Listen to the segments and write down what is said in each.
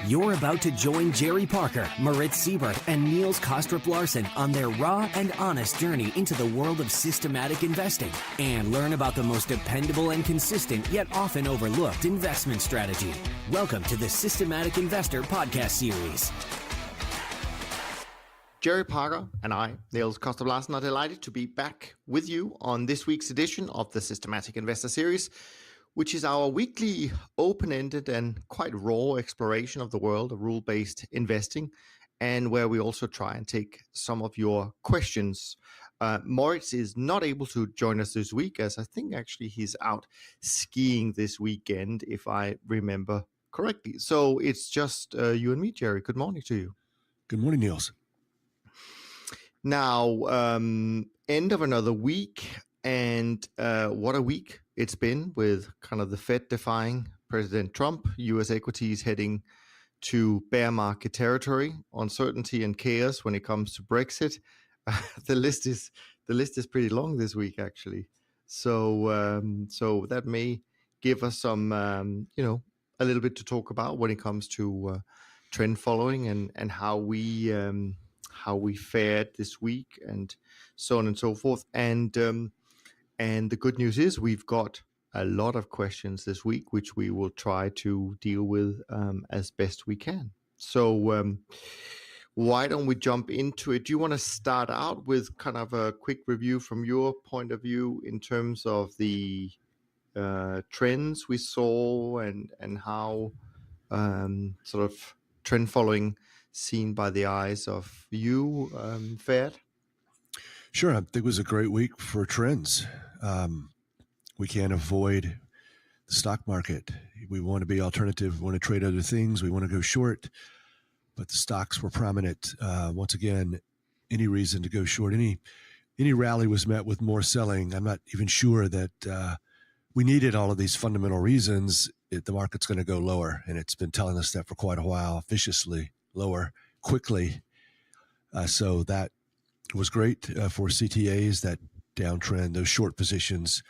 You're about to join Jerry Parker, Moritz Seibert, and Niels Kostrup-Larsen on their raw and honest journey into the world of systematic investing and learn about the most dependable and consistent yet often overlooked investment strategy. Welcome to the Systematic Investor podcast series. Jerry Parker and I, Niels Kostrup-Larsen, are delighted to be back with you on this week's edition of the Systematic Investor series, which is our weekly open-ended and quite raw exploration of the world of rule-based investing, and where we also try and take some of your questions. Moritz is not able to join us this week, as I think actually he's out skiing this weekend, if I remember correctly. So it's just you and me, Jerry. Good morning to you. Good morning, Niels. Now, end of another week, and what a week it's been with kind of the Fed defying President Trump, U.S. equities heading to bear market territory, uncertainty and chaos when it comes to Brexit. The list is pretty long this week, actually. So that may give us some a little bit to talk about when it comes to trend following and how we fared this week and so on and so forth. And the good news is we've got a lot of questions this week, which we will try to deal with as best we can. So why don't we jump into it? Do you want to start out with kind of a quick review from your point of view in terms of the trends we saw and how sort of trend following seen by the eyes of you fared? Sure. I think it was a great week for trends. We can't avoid the stock market. We want to be alternative. We want to trade other things. We want to go short. But the stocks were prominent. Once again, any reason to go short, any rally was met with more selling. I'm not even sure that we needed all of these fundamental reasons. The market's going to go lower, and it's been telling us that for quite a while, viciously lower, quickly. So that was great for CTAs, that downtrend. Those short positions,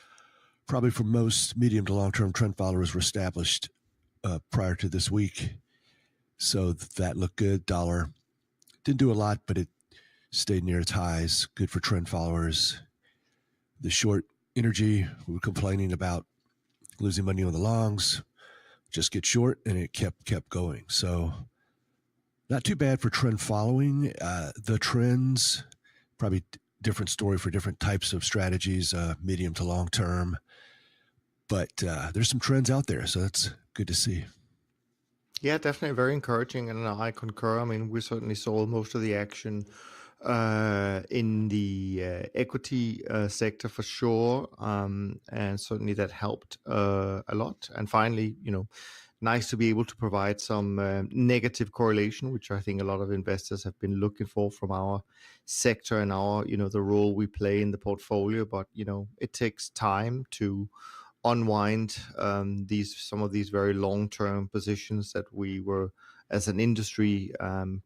probably for most medium to long-term trend followers, were established prior to this week. So that looked good. Dollar didn't do a lot, but it stayed near its highs. Good for trend followers. The short energy, we were complaining about losing money on the longs. Just get short, and it kept going. So not too bad for trend following. The trends, probably different story for different types of strategies, medium to long term. But there's some trends out there, so that's good to see. Yeah, definitely very encouraging, and I concur. I mean, we certainly saw most of the action in the equity sector for sure, and certainly that helped a lot. And finally, nice to be able to provide some negative correlation, which I think a lot of investors have been looking for from our sector and our, the role we play in the portfolio. But, it takes time to unwind some of these very long-term positions that we were, as an industry,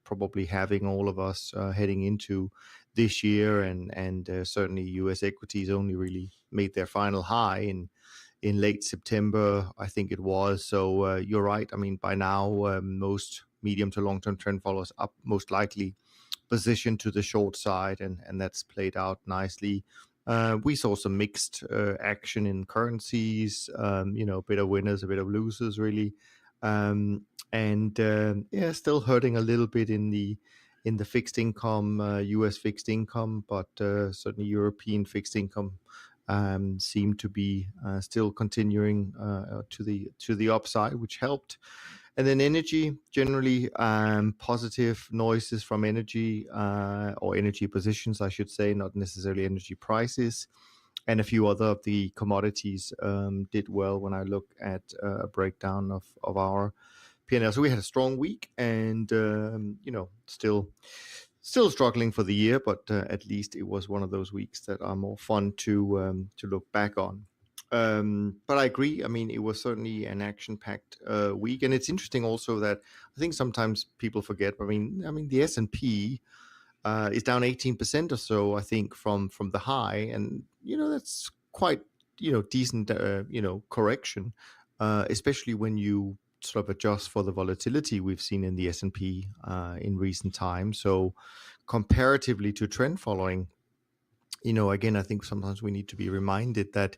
probably having all of us heading into this year. And certainly U.S. equities only really made their final high in late September, I think it was. So you're right. I mean, by now, most medium to long-term trend followers up most likely positioned to the short side, and that's played out nicely. We saw some mixed action in currencies, a bit of winners, a bit of losers, really. Still hurting a little bit in the fixed income, U.S. fixed income, but certainly European fixed income seemed to be still continuing to the upside, which helped. And then energy, generally positive noises from energy or energy positions, I should say, not necessarily energy prices. And a few other of the commodities did well when I look at a breakdown of our P&L. So we had a strong week, and still struggling for the year, but at least it was one of those weeks that are more fun to look back on. But I agree. I mean, it was certainly an action-packed week, and it's interesting also that I think sometimes people forget. I mean, the S&P is down 18% or so, I think, from the high, and that's quite decent correction, especially when you sort of adjust for the volatility we've seen in the S&P in recent times. So comparatively to trend following, again, I think sometimes we need to be reminded that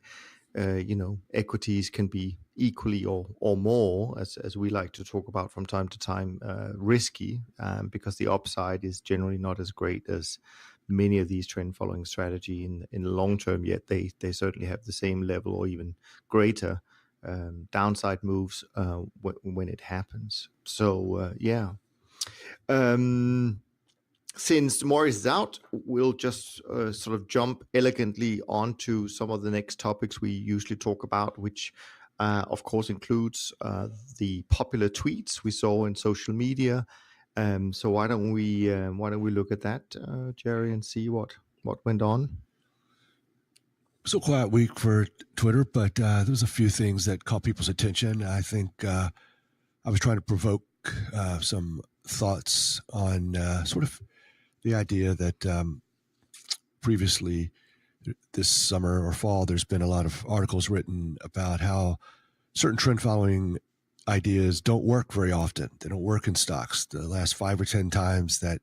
equities can be equally or more, as we like to talk about from time to time, risky, because the upside is generally not as great as many of these trend following strategy in the long term, yet they certainly have the same level or even greater downside moves when it happens. So since Moritz is out, we'll just sort of jump elegantly onto some of the next topics we usually talk about, which of course includes the popular tweets we saw in social media. So why don't we look at that, Jerry, and see what went on? So quiet week for Twitter, but there was a few things that caught people's attention. I think I was trying to provoke some thoughts on sort of the idea that previously this summer or fall, there's been a lot of articles written about how certain trend following ideas don't work very often. They don't work in stocks. The last 5 or 10 times that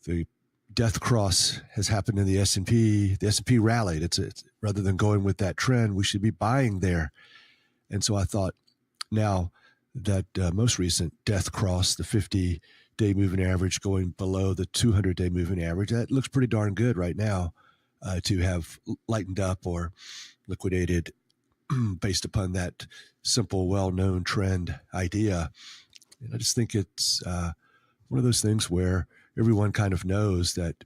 the death cross has happened in the S&P, the S&P rallied. It's rather than going with that trend, we should be buying there. And so I thought, now that most recent death cross, the 50-day moving average going below the 200-day moving average, that looks pretty darn good right now to have lightened up or liquidated based upon that simple, well-known trend idea. And I just think it's one of those things where everyone kind of knows that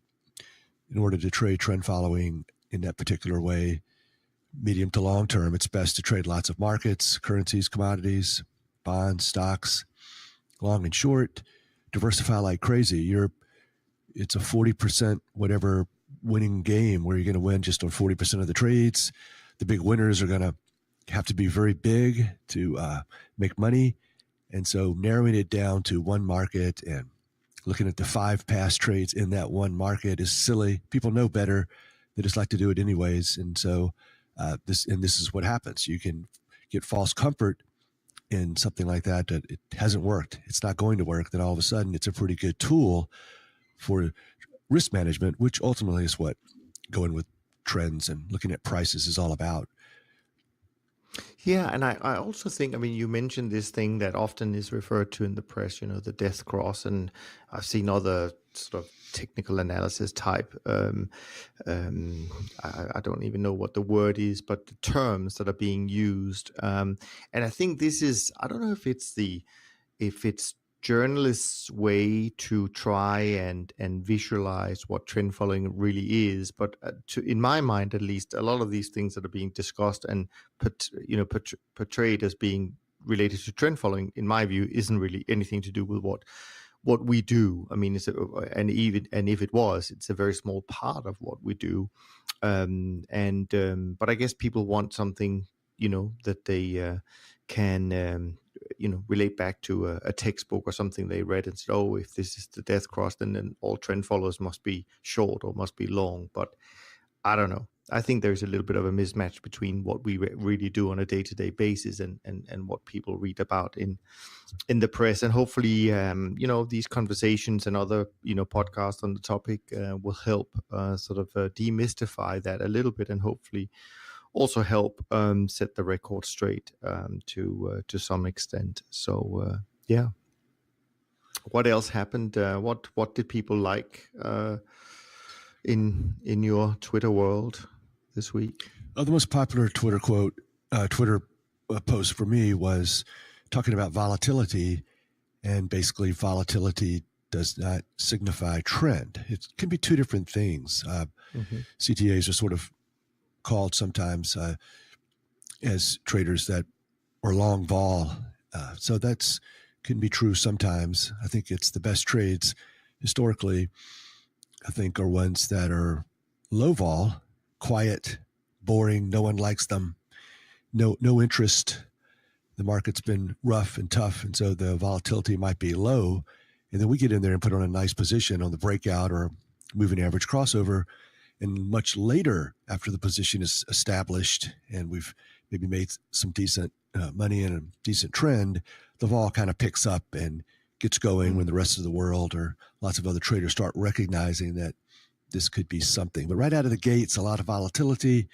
in order to trade trend following in that particular way, medium to long term, it's best to trade lots of markets, currencies, commodities, bonds, stocks, long and short, diversify like crazy. It's a 40% whatever winning game where you're going to win just on 40% of the trades. The big winners are going to have to be very big to make money. And so narrowing it down to one market and looking at the 5 past trades in that one market is silly. People know better. They just like to do it anyways. And so this is what happens. You can get false comfort in something like that it hasn't worked. It's not going to work. Then all of a sudden it's a pretty good tool for risk management, which ultimately is what going with trends and looking at prices is all about. Yeah, and I also think, I mean, you mentioned this thing that often is referred to in the press, the death cross, and I've seen other sort of technical analysis type. I don't even know what the word is, but the terms that are being used. And I think this is, I don't know if it's journalists' way to try and visualize what trend following really is, but in my mind, at least, a lot of these things that are being discussed and portrayed as being related to trend following, in my view, isn't really anything to do with what we do. I mean, and if it was, it's a very small part of what we do. But I guess people want something, that they can. Relate back to a textbook or something they read and said, oh, if this is the death cross, then all trend followers must be short or must be long. But I don't know. I think there's a little bit of a mismatch between what we really do on a day-to-day basis and what people read about in the press. And hopefully, these conversations and other, podcasts on the topic will help sort of demystify that a little bit, and hopefully also help set the record straight to some extent. So what else happened? What did people like in your Twitter world this week? The most popular Twitter post for me was talking about volatility, and basically volatility does not signify trend. It can be two different things. CTAs are sort of called sometimes as traders that are long vol. So that's can be true sometimes. I think it's the best trades historically, I think, are ones that are low vol, quiet, boring, no one likes them, no interest. The market's been rough and tough, and so the volatility might be low. And then we get in there and put on a nice position on the breakout or moving average crossover. And much later, after the position is established and we've maybe made some decent money and a decent trend, the vol kind of picks up and gets going when the rest of the world or lots of other traders start recognizing that this could be something. But right out of the gates, a lot of volatility.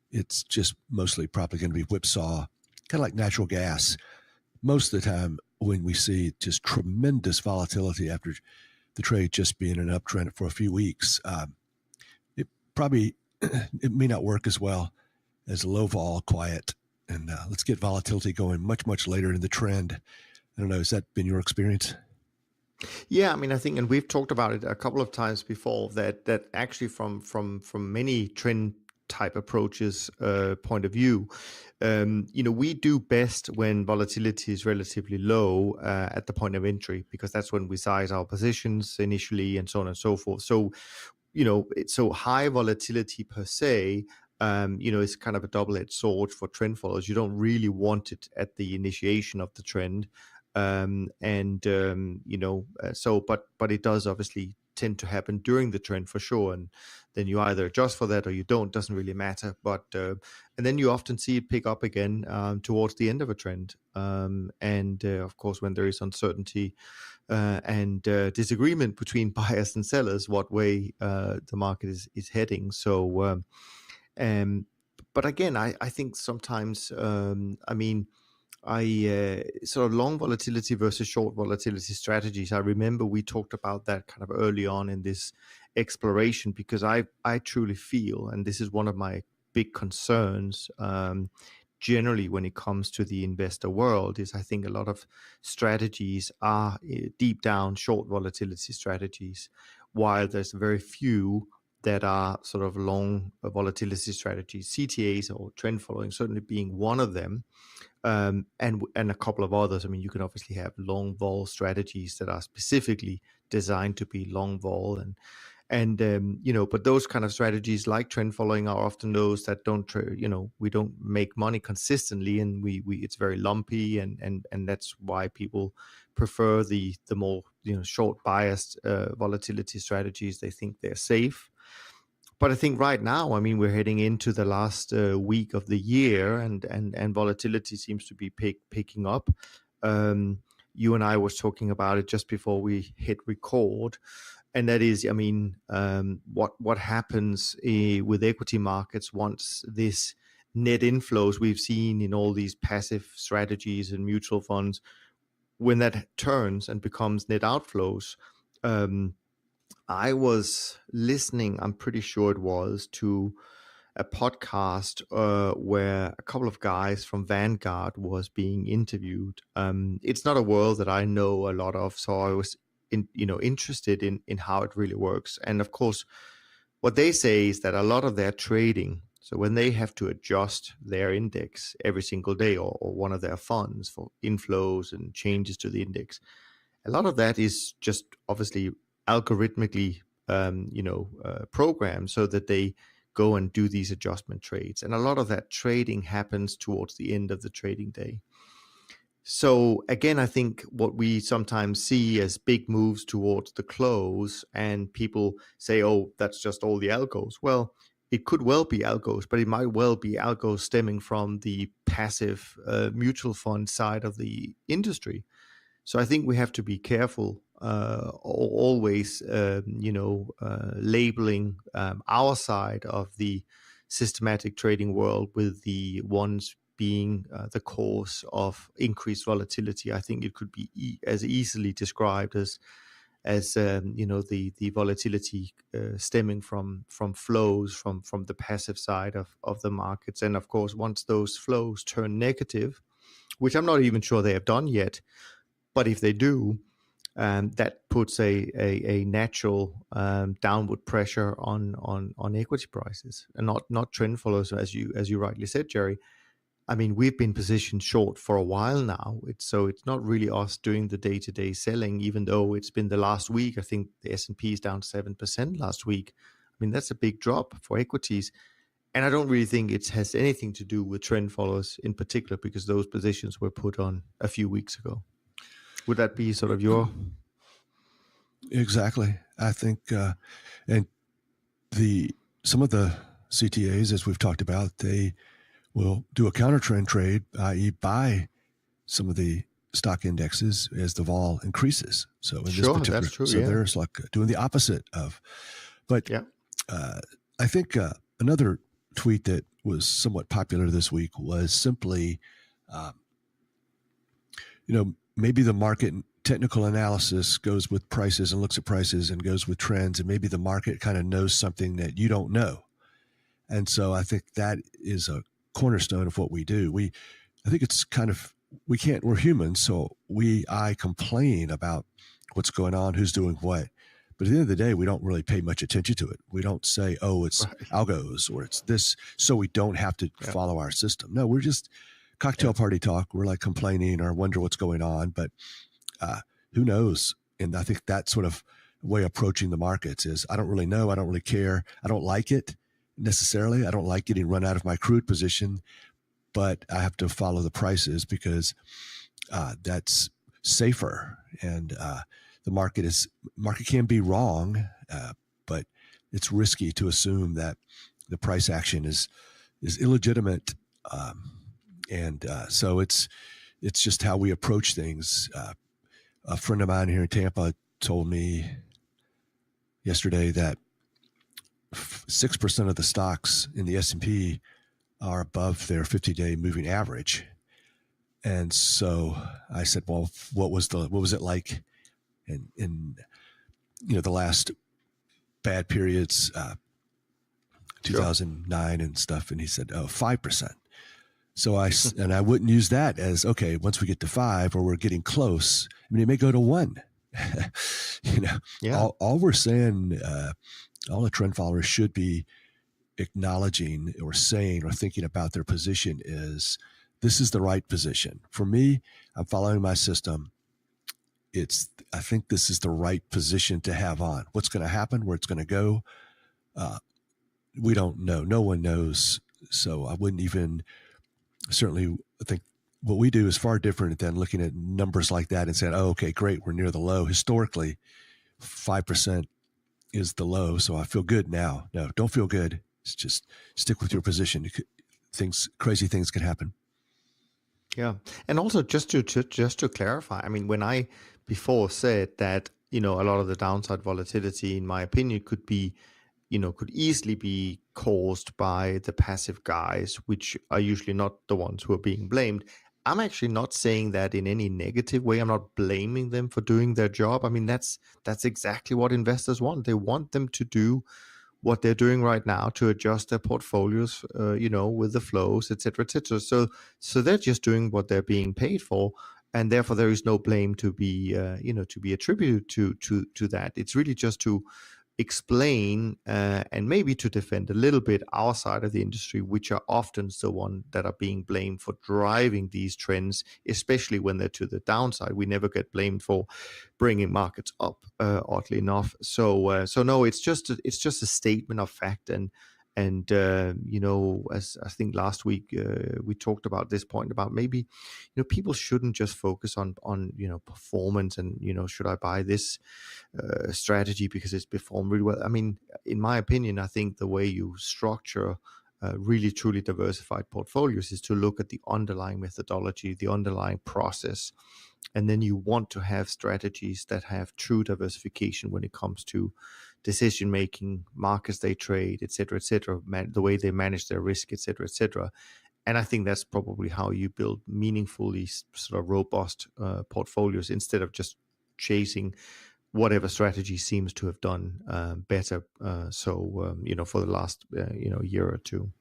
It's just mostly probably going to be whipsaw, kind of like natural gas. Most of the time when we see just tremendous volatility after the trade just being an uptrend for a few weeks, it may not work as well as low vol, quiet, and let's get volatility going much later in the trend. I don't know, has that been your experience? Yeah, I mean, I think, and we've talked about it a couple of times before, that actually from many trend type approaches point of view, we do best when volatility is relatively low at the point of entry, because that's when we size our positions initially and so on and so forth. So, so high volatility per se, is kind of a double-edged sword for trend followers. You don't really want it at the initiation of the trend. But it does obviously tend to happen during the trend for sure. And then you either adjust for that or you don't, doesn't really matter. But, and then you often see it pick up again towards the end of a trend. Of course, when there is uncertainty and disagreement between buyers and sellers, what way the market is heading. So, but again, I think sometimes, sort of long volatility versus short volatility strategies. I remember we talked about that kind of early on in this exploration, because I truly feel, and this is one of my big concerns generally when it comes to the investor world, is I think a lot of strategies are deep down short volatility strategies, while there's very few that are sort of long volatility strategies, CTAs or trend following certainly being one of them. And a couple of others. I mean, you can obviously have long vol strategies that are specifically designed to be long vol, but those kind of strategies like trend following are often those that we don't make money consistently, and we it's very lumpy, and that's why people prefer the more short biased volatility strategies. They think they're safe. But I think right now, I mean, we're heading into the last week of the year, and volatility seems to be picking up. You and I was talking about it just before we hit record, and that is, I mean, what happens with equity markets once this net inflows we've seen in all these passive strategies and mutual funds, when that turns and becomes net outflows. I was listening, I'm pretty sure it was, to a podcast where a couple of guys from Vanguard was being interviewed. It's not a world that I know a lot of, so I was interested in how it really works. And of course, what they say is that a lot of their trading, so when they have to adjust their index every single day, or one of their funds for inflows and changes to the index, a lot of that is just obviously algorithmically programmed so that they go and do these adjustment trades, and a lot of that trading happens towards the end of the trading day. So again, I think what we sometimes see as big moves towards the close, and people say, oh, that's just all the algos. Well, it could well be algos, but it might well be algos stemming from the passive mutual fund side of the industry. So I think we have to be careful always, labeling our side of the systematic trading world with the ones being the cause of increased volatility. I think it could be as easily described as the volatility stemming from flows from the passive side of the markets. And of course, once those flows turn negative, which I'm not even sure they have done yet, but if they do, that puts a natural downward pressure on equity prices, and not trend followers, as you rightly said, Jerry. I mean, we've been positioned short for a while now. It's not really us doing the day-to-day selling, even though it's been the last week. I think the S&P is down 7% last week. I mean, that's a big drop for equities. And I don't really think it has anything to do with trend followers in particular, because those positions were put on a few weeks ago. Would that be sort of your... Exactly. I think, and some of the CTAs, as we've talked about, they will do a counter trend trade, i.e. buy some of the stock indexes as the vol increases. So in this Sure, particular, that's true. so Yeah. there's like doing the opposite of, but Yeah. I think another tweet that was somewhat popular this week was simply, maybe the market technical analysis goes with prices and looks at prices and goes with trends, and maybe the market kind of knows something that you don't know. And so I think that is a cornerstone of what we do. I think it's kind of, we're humans, so I complain about what's going on, who's doing what. But at the end of the day, we don't really pay much attention to it. We don't say, oh, it's algos or it's this, so we don't have to follow our system. No, we're just cocktail party talk. We're like complaining or wonder what's going on, but who knows? And I think that sort of way approaching the markets is, I don't really know. I don't really care. I don't like it necessarily. I don't like getting run out of my crude position, but I have to follow the prices because that's safer. And the market can be wrong, but it's risky to assume that the price action is illegitimate. So it's just how we approach things. A friend of mine here in Tampa told me yesterday that 6% of the stocks in the S&P are above their 50-day moving average. And so I said, well, what was it like in the last bad periods, 2009 and stuff? And he said, 5%. So I wouldn't use that as, okay, once we get to 5 or we're getting close, I mean, it may go to 1. All we're saying, all the trend followers should be acknowledging or saying or thinking about their position is, this is the right position. For me, I'm following my system. I think this is the right position to have on. What's going to happen, where it's going to go, we don't know. No one knows. So I wouldn't even, certainly I think what we do is far different than looking at numbers like that and saying, oh, okay, great, we're near the low. Historically, 5% is the low, so I feel good now. No, don't feel good. It's just stick with your position. Crazy things can happen. Yeah. And also just to clarify, I mean, when I before said that, a lot of the downside volatility, in my opinion, could easily be caused by the passive guys, which are usually not the ones who are being blamed. I'm actually not saying that in any negative way. I'm not blaming them for doing their job. I mean, that's exactly what investors want. They want them to do what they're doing right now to adjust their portfolios, with the flows, et cetera, et cetera. So they're just doing what they're being paid for, and therefore there is no blame to be attributed to that. It's really just to explain and maybe to defend a little bit our side of the industry, which are often the one that are being blamed for driving these trends, especially when they're to the downside. We never get blamed for bringing markets up, oddly enough. So no, it's just a statement of fact. And as I think last week we talked about this point about maybe people shouldn't just focus on performance and should I buy this strategy because it's performed really well. I mean, in my opinion, I think the way you structure really truly diversified portfolios is to look at the underlying methodology, the underlying process, and then you want to have strategies that have true diversification when it comes to decision making, markets they trade, et cetera, the way they manage their risk, et cetera. And I think that's probably how you build meaningfully sort of robust portfolios instead of just chasing whatever strategy seems to have done better. For the last year or two.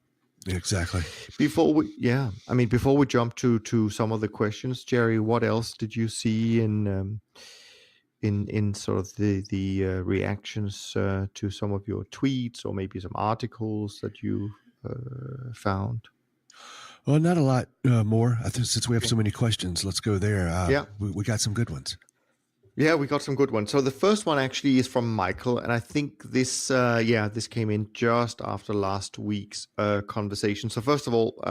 Exactly. Before we jump to some of the questions, Jerry, what else did you see in sort of the reactions to some of your tweets or maybe some articles that you found? Well, not a lot more. I think since we have so many questions, let's go there. We got some good ones. Yeah, we got some good ones. So the first one actually is from Michael, and I think this came in just after last week's conversation. So first of all,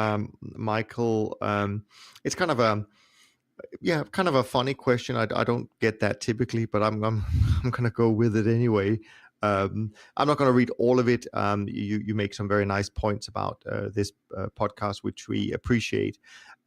Michael, it's kind of a funny question. I don't get that typically, but I'm going to go with it anyway. I'm not going to read all of it. You make some very nice points about this podcast, which we appreciate.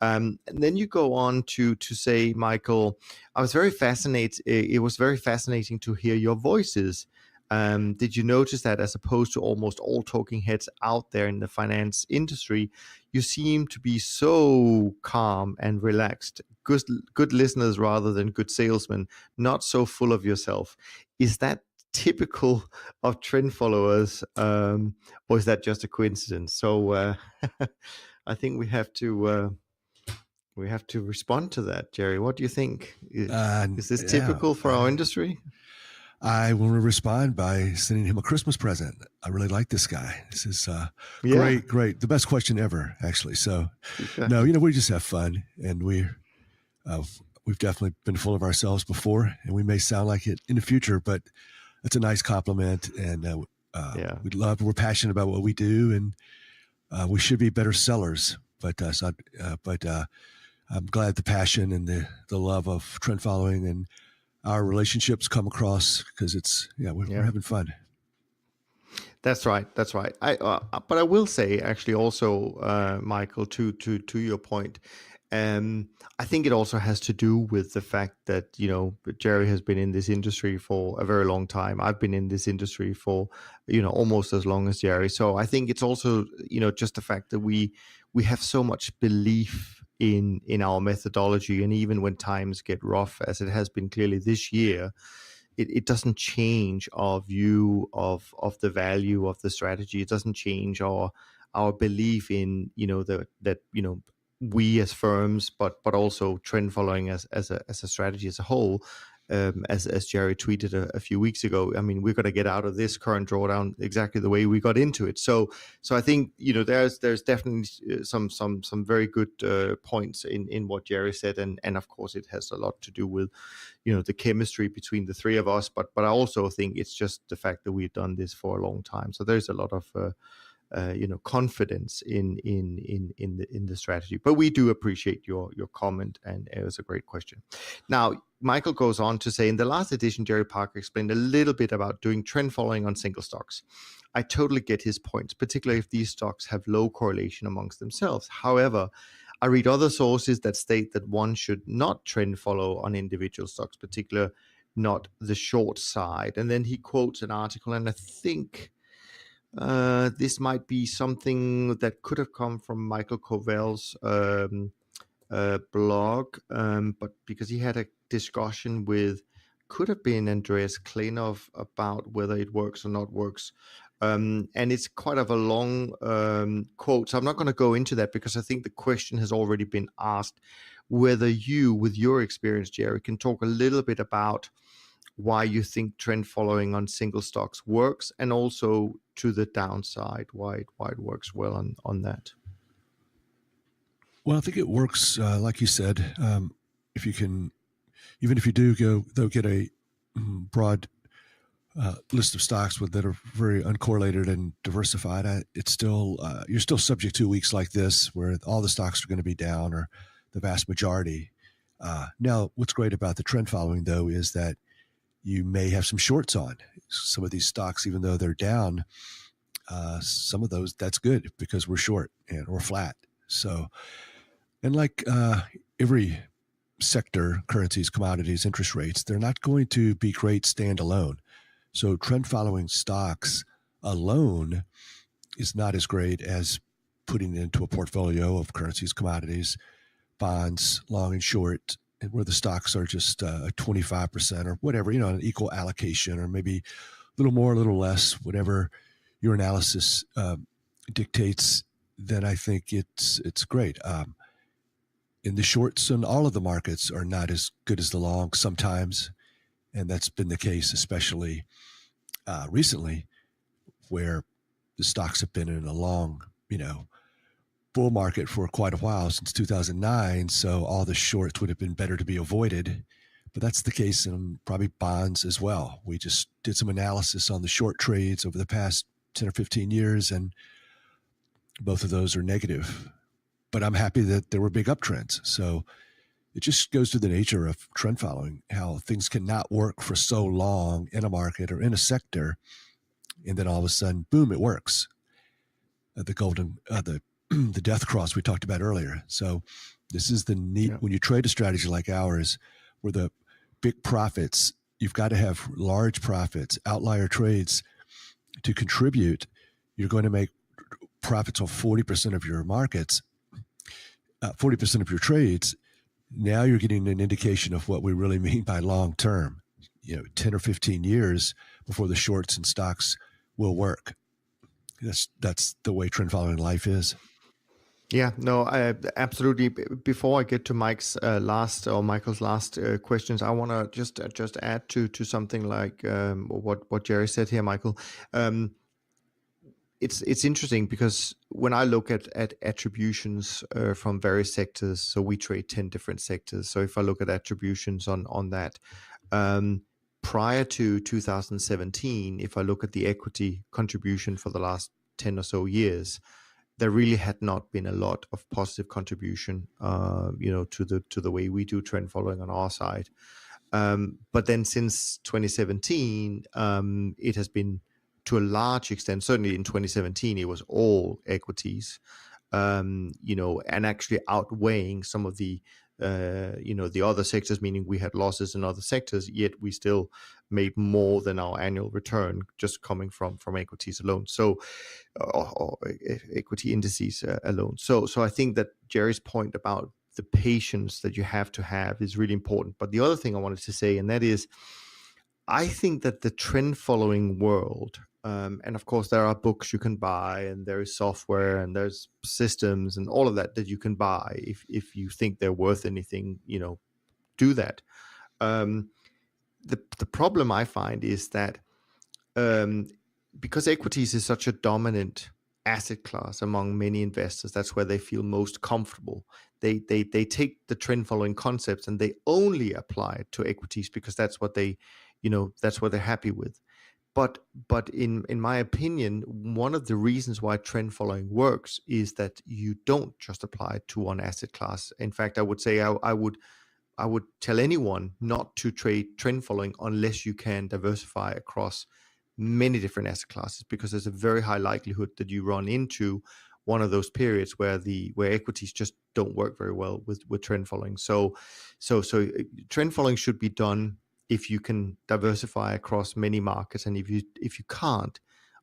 And then you go on to say, Michael, I was very fascinated. It was very fascinating to hear your voices. Did you notice that as opposed to almost all talking heads out there in the finance industry, you seem to be so calm and relaxed, good listeners rather than good salesmen, not so full of yourself? Is that typical of trend followers, or is that just a coincidence? So I think we have to respond to that, Jerry. What do you think? Is this typical for our industry? I want to respond by sending him a Christmas present. I really like this guy. This is great. The best question ever, actually. So, no, we just have fun, and we've definitely been full of ourselves before, and we may sound like it in the future, but it's a nice compliment, and we're passionate about what we do, and we should be better sellers. But I'm glad the passion and the love of trend following and our relationships come across, because we're having fun. That's right. But I will say, actually, also, Michael, to your point, I think it also has to do with the fact that Jerry has been in this industry for a very long time. I've been in this industry for almost as long as Jerry. So I think it's also just the fact that we have so much belief in our methodology, and even when times get rough, as it has been clearly this year, it doesn't change our view of the value of the strategy. It doesn't change our belief in that we as firms, but also trend following as a strategy as a whole. As Jerry tweeted a few weeks ago, I mean, we're going to get out of this current drawdown exactly the way we got into it. So I think there's definitely some very good points in what Jerry said, and of course it has a lot to do with the chemistry between the three of us. But I also think it's just the fact that we've done this for a long time. So there's a lot of confidence in the strategy. But we do appreciate your comment, and it was a great question. Now, Michael goes on to say, in the last edition, Jerry Parker explained a little bit about doing trend following on single stocks. I totally get his points, particularly if these stocks have low correlation amongst themselves. However, I read other sources that state that one should not trend follow on individual stocks, particularly not the short side. And then he quotes an article, and I think this might be something that could have come from Michael Covell's blog, but because he had a discussion with, could have been Andreas Klenov, about whether it works or not works. And it's quite of a long quote, so I'm not going to go into that, because I think the question has already been asked. Whether you, with your experience, Jerry, can talk a little bit about why you think trend following on single stocks works, and also to the downside, why it works well on that. Well, I think it works, like you said, if you can, even if you do get a broad list of stocks that are very uncorrelated and diversified, it's still you're still subject to weeks like this where all the stocks are going to be down, or the vast majority. Now, what's great about the trend following, though, is that you may have some shorts on some of these stocks, even though they're down. Some of those, that's good, because we're short or flat. So, and like every sector, currencies, commodities, interest rates, they're not going to be great standalone. So trend following stocks alone is not as great as putting it into a portfolio of currencies, commodities, bonds, long and short, and where the stocks are just 25% or whatever, an equal allocation, or maybe a little more, a little less, whatever your analysis dictates. Then I think it's great. In the shorts, and all of the markets are not as good as the long sometimes, and that's been the case, especially recently, where the stocks have been in a long, bull market for quite a while, since 2009. So all the shorts would have been better to be avoided. But that's the case in probably bonds as well. We just did some analysis on the short trades over the past 10 or 15 years, and both of those are negative. But I'm happy that there were big uptrends. So it just goes to the nature of trend following, how things cannot work for so long in a market or in a sector, and then all of a sudden, boom, it works. The death cross we talked about earlier. So this is the neat, when you trade a strategy like ours, where the big profits, you've got to have large profits, outlier trades to contribute. You're going to make profits on 40% of your markets, 40% of your trades. Now you're getting an indication of what we really mean by long term, 10 or 15 years before the shorts and stocks will work. That's the way trend following life is. Yeah, no, I absolutely. Before I get to Michael's last questions, I want to just add to something like what Jerry said here, Michael. It's interesting because when I look at attributions from various sectors, so we trade 10 different sectors. So if I look at attributions on that, prior to 2017, if I look at the equity contribution for the last 10 or so years, there really had not been a lot of positive contribution, to the way we do trend following on our side. But then since 2017, it has been, to a large extent, certainly in 2017, it was all equities, and actually outweighing some of the other sectors, meaning we had losses in other sectors, yet we still made more than our annual return just coming from equities alone. So, or equity indices alone. So I think that Jerry's point about the patience that you have to have is really important. But the other thing I wanted to say, and that is, I think that the trend following world, and of course there are books you can buy, and there is software, and there's systems and all of that you can buy if you think they're worth anything, do that. The problem I find is that because equities is such a dominant asset class among many investors, that's where they feel most comfortable. They take the trend following concepts and they only apply it to equities because that's what that's what they're happy with. But in my opinion, one of the reasons why trend following works is that you don't just apply it to one asset class. In fact, I would say I would tell anyone not to trade trend following unless you can diversify across many different asset classes, because there's a very high likelihood that you run into one of those periods where equities just don't work very well with trend following. So trend following should be done if you can diversify across many markets, and if you can't,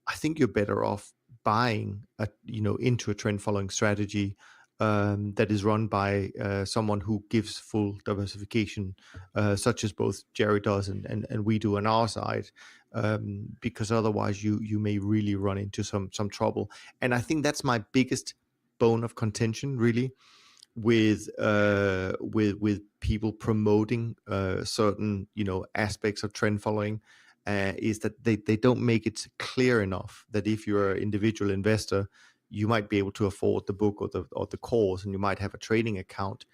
I think you're better off buying into a trend following strategy that is run by someone who gives full diversification, such as both Jerry does and we do on our side, because otherwise you may really run into some trouble. And I think that's my biggest bone of contention, really, with people promoting certain aspects of trend following, is that they don't make it clear enough that if you're an individual investor, you might be able to afford the book or the course, and you might have a trading account.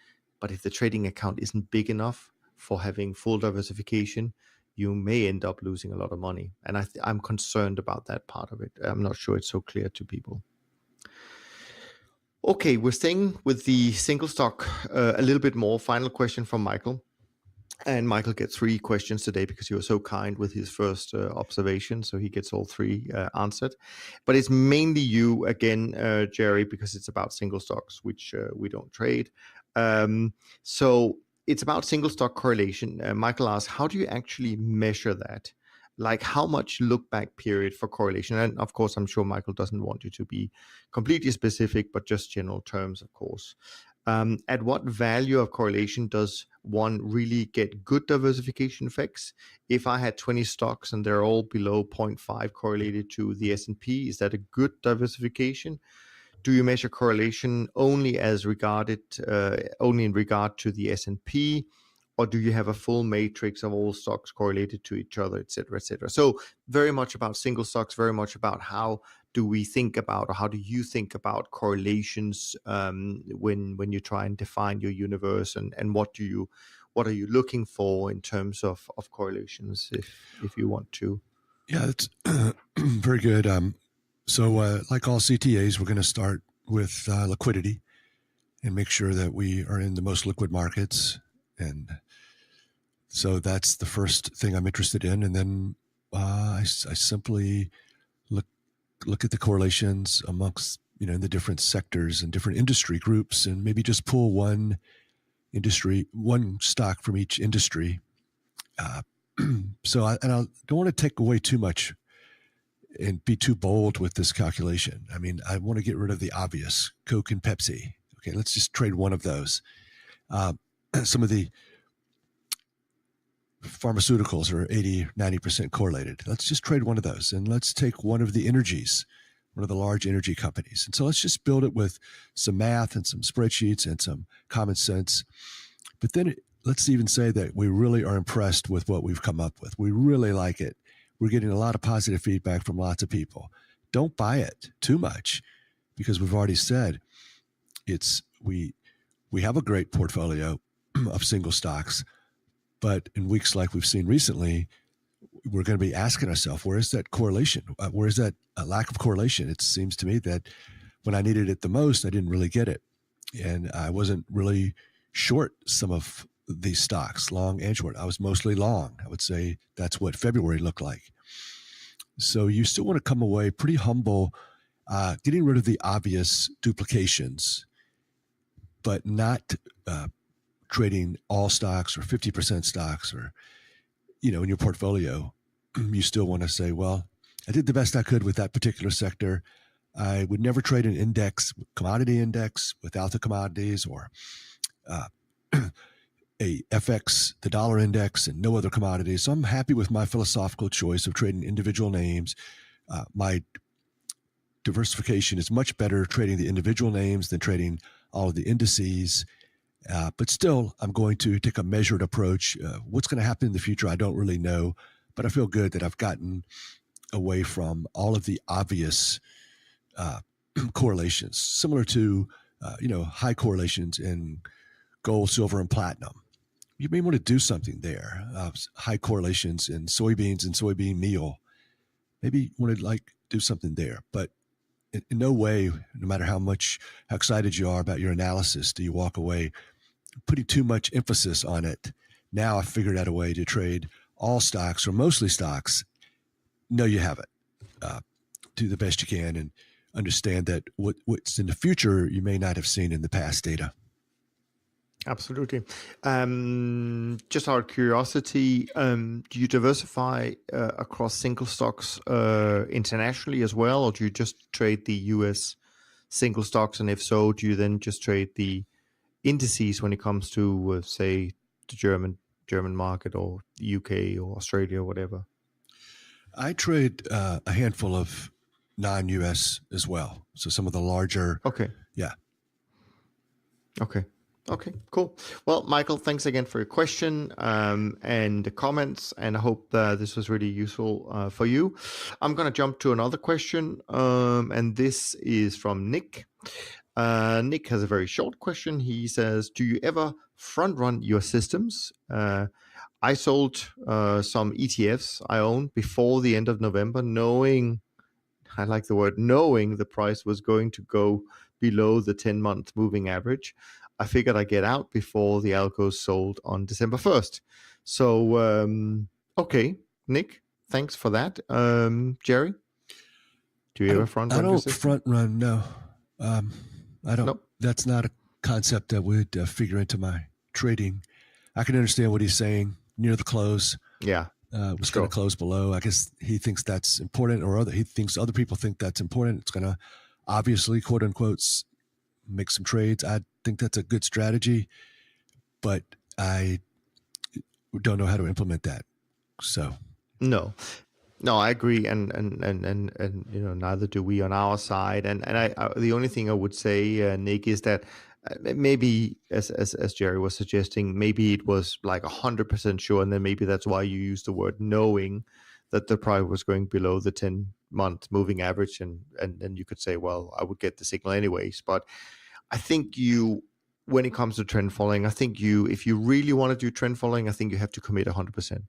But if the trading account isn't big enough for having full diversification, you may end up losing a lot of money. And I'm concerned about that part of it. I'm not sure it's so clear to people. Okay, we're staying with the single stock a little bit more. Final question from Michael. And Michael gets 3 questions today because he was so kind with his first observation. So he gets all 3 answered. But it's mainly you again, Jerry, because it's about single stocks, which we don't trade. So it's about single stock correlation. Michael asks, how do you actually measure that? Like, how much look back period for correlation? And of course, I'm sure Michael doesn't want you to be completely specific, but just general terms, of course. At what value of correlation does one really get good diversification effects? If I had 20 stocks and they're all below 0.5 correlated to the S&P, is that a good diversification? Do you measure correlation only in regard to the S&P? Or do you have a full matrix of all stocks correlated to each other, et cetera, et cetera? So very much about single stocks, very much about how do we think about, or how do you think about correlations when you try and define your universe, and what are you looking for in terms of correlations, if you want to? Yeah, it's very good. So like all CTAs, we're going to start with liquidity. and make sure that we are in the most liquid markets. And so that's the first thing I'm interested in. And then I simply look at the correlations amongst, in the different sectors and different industry groups, and maybe just pull one stock from each industry. So I don't want to take away too much and be too bold with this calculation. I mean, I want to get rid of the obvious, Coke and Pepsi. Okay, let's just trade one of those. Some of the pharmaceuticals are 80, 90% correlated. Let's just trade one of those. And let's take one of the energies, one of the large energy companies. And so let's just build it with some math and some spreadsheets and some common sense. But then let's even say that we really are impressed with what we've come up with. We really like it. We're getting a lot of positive feedback from lots of people. Don't buy it too much, because we've already said we have a great portfolio of single stocks, but in weeks like we've seen recently, we're going to be asking ourselves, where is that correlation? Where is that lack of correlation? It seems to me that when I needed it the most, I didn't really get it. And I wasn't really short some of these stocks, long and short. I was mostly long. I would say that's what February looked like. So you still want to come away pretty humble, getting rid of the obvious duplications, but not trading all stocks or 50% stocks, or, in your portfolio. You still want to say, well, I did the best I could with that particular sector. I would never trade an index, commodity index, without the commodities, or a FX, the dollar index, and no other commodities. So I'm happy with my philosophical choice of trading individual names. My diversification is much better trading the individual names than trading all of the indices. But still, I'm going to take a measured approach. What's going to happen in the future, I don't really know, but I feel good that I've gotten away from all of the obvious correlations, similar to, high correlations in gold, silver, and platinum. You may want to do something there. High correlations in soybeans and soybean meal. Maybe you want to do something there, but in no way, no matter how excited you are about your analysis, do you walk away putting too much emphasis on it. Now I've figured out a way to trade all stocks, or mostly stocks. No, you haven't. Do the best you can and understand that what's in the future you may not have seen in the past data. Absolutely. Just out of curiosity, do you diversify across single stocks internationally as well, or do you just trade the US single stocks? And if so, do you then just trade the indices when it comes to, say, the German market, or the UK or Australia or whatever? I trade a handful of non-US as well. So some of the larger. Okay. Yeah. Okay, cool. Well, Michael, thanks again for your question and the comments, and I hope this was really useful for you. I'm going to jump to another question, and this is from Nick. Nick has a very short question. He says, do you ever front run your systems? I sold some ETFs I owned before the end of November, knowing the price was going to go below the 10-month moving average. I figured I'd get out before the algos sold on December 1st. So, okay, Nick, thanks for that. Jerry, do you ever front run? I don't front run, no. I don't. Nope. That's not a concept that would figure into my trading. I can understand what he's saying near the close. Yeah. Was going to close below. I guess he thinks that's important, or he thinks other people think that's important. It's going to obviously, quote unquote, make some trades. I think that's a good strategy, but I don't know how to implement that. So no, I agree, and neither do we on our side. And I the only thing I would say, Nick, is that maybe as Jerry was suggesting, maybe it was like 100% sure, and then maybe that's why you used the word knowing that the price was going below the 10-month moving average, and then you could say, well, I would get the signal anyways. But I think when it comes to trend following, I think if you really want to do trend following, I think you have to commit 100%.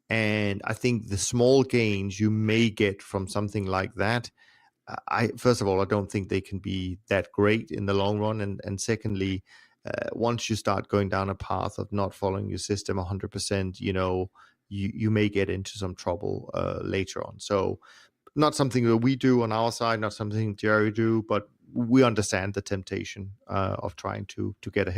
And I think the small gains you may get from something like that I first of all, I don't think they can be that great in the long run, and secondly, once you start going down a path of not following your system 100%, you may get into some trouble later on. So not something that we do on our side, not something Jerry do, but we understand the temptation of trying to get a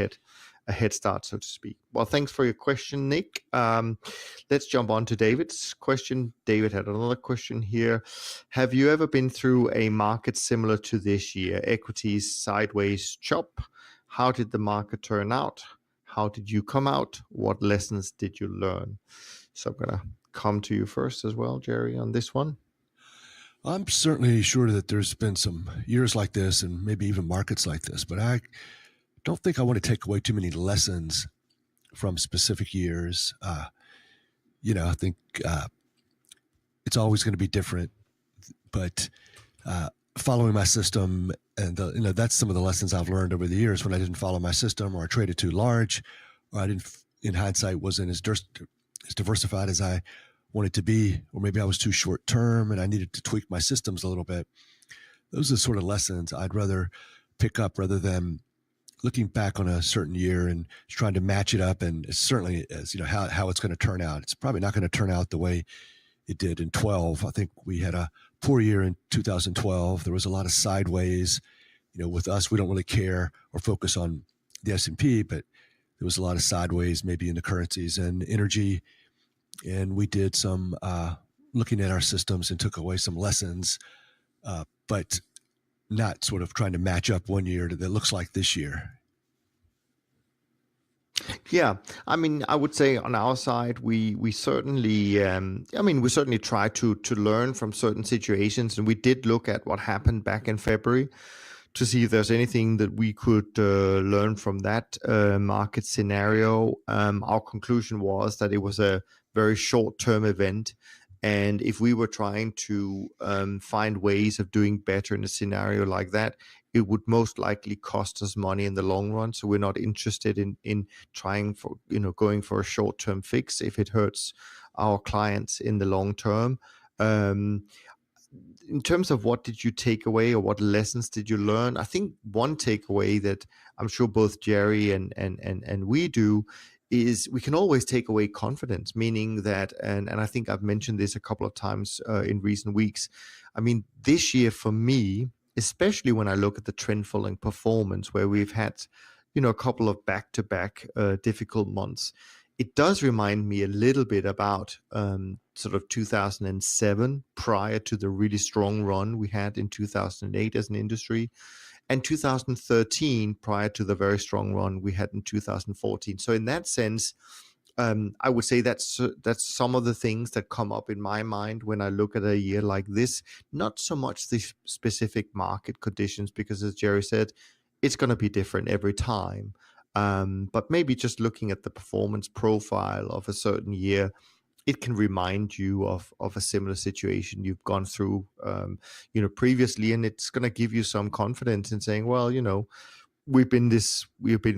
head start, so to speak. Well, thanks for your question, Nick. Let's jump on to David's question. David had another question here. Have you ever been through a market similar to this year? Equities sideways chop. How did the market turn out? How did you come out? What lessons did you learn? So I'm going to come to you first as well, Jerry, on this one. I'm certainly sure that there's been some years like this and maybe even markets like this, but I don't think I want to take away too many lessons from specific years. I think it's always going to be different, but following my system, and that's some of the lessons I've learned over the years when I didn't follow my system, or I traded too large, or I didn't, in hindsight, wasn't as diversified as I wanted to be, or maybe I was too short term and I needed to tweak my systems a little bit. Those are the sort of lessons I'd rather pick up rather than looking back on a certain year and trying to match it up. And certainly as how it's going to turn out. It's probably not going to turn out the way it did in 12. I think we had a poor year in 2012. There was a lot of sideways. With us, we don't really care or focus on the S&P, but there was a lot of sideways maybe in the currencies and energy. And we did some looking at our systems and took away some lessons, but not sort of trying to match up one year that looks like this year. Yeah, I mean, I would say on our side, we certainly, we certainly try to learn from certain situations, and we did look at what happened back in February to see if there's anything that we could learn from that market scenario. Our conclusion was that it was a very short-term event, and if we were trying to find ways of doing better in a scenario like that, it would most likely cost us money in the long run. So we're not interested in trying for going for a short-term fix if it hurts our clients in the long term. In terms of what did you take away or what lessons did you learn, I think one takeaway that I'm sure both Jerry and we do is we can always take away confidence, meaning that, and I think I've mentioned this a couple of times in recent weeks. I mean, this year for me, especially when I look at the trend following performance, where we've had, a couple of back-to-back difficult months, it does remind me a little bit about sort of 2007, prior to the really strong run we had in 2008 as an industry, and 2013 prior to the very strong run we had in 2014. So in that sense, I would say that's some of the things that come up in my mind when I look at a year like this. Not so much the specific market conditions, because as Jerry said, it's going to be different every time. But maybe just looking at the performance profile of a certain year, it can remind you of a similar situation you've gone through, previously, and it's going to give you some confidence in saying, well, we've been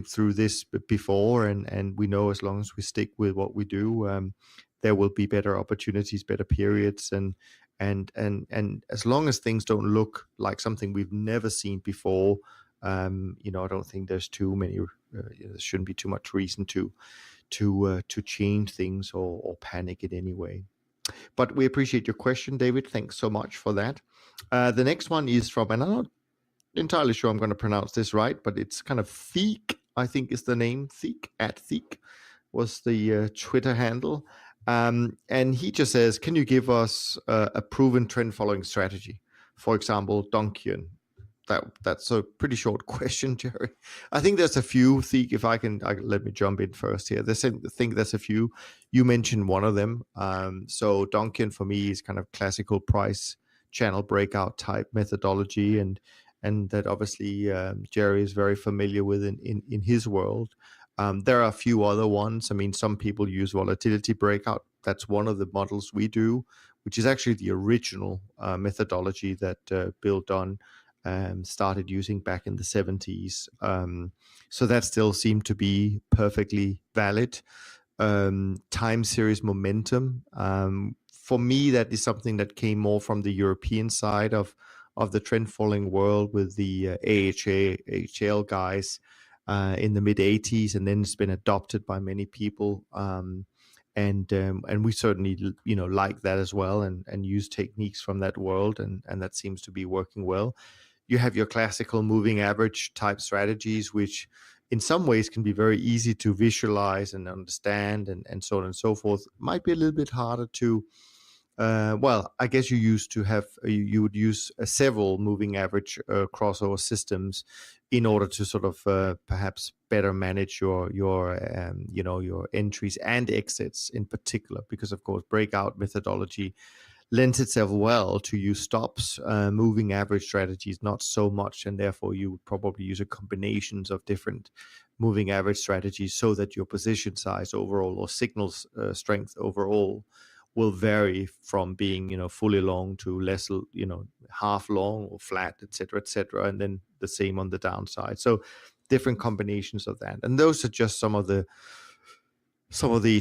through this before, and we know as long as we stick with what we do, there will be better opportunities, better periods, and as long as things don't look like something we've never seen before, I don't think there's too many. There shouldn't be too much reason to change things or panic in any way. But we appreciate your question, David. Thanks so much for that. The next one is from, and I'm not entirely sure I'm going to pronounce this right, but it's kind of Theek, I think is the name. Theek was the Twitter handle. And he just says, can you give us a proven trend following strategy? For example, Donchian. That's a pretty short question, Jerry. I think there's a few. Theek, if I can, let me jump in first here. I think there's a few. You mentioned one of them. So Donchian for me is kind of classical price channel breakout type methodology, and that obviously Jerry is very familiar with in his world. There are a few other ones. I mean, some people use volatility breakout. That's one of the models we do, which is actually the original methodology that Bill Dunn started using back in the 70s. So that still seemed to be perfectly valid. Time series momentum. For me, that is something that came more from the European side of of the trend following world with the AHL guys in the mid 80s, and then it's been adopted by many people. And we certainly like that as well, and use techniques from that world, and that seems to be working well. You have your classical moving average type strategies, which in some ways can be very easy to visualize and understand, and so on and so forth. Might be a little bit harder to well, I guess you would use several moving average crossover systems in order to sort of perhaps better manage your entries and exits in particular, because of course breakout methodology lends itself well to use stops. Moving average strategies not so much, and therefore you would probably use a combinations of different moving average strategies so that your position size overall or signals strength overall will vary from being fully long to less half long or flat, etc., and then the same on the downside. So different combinations of that, and those are just some of the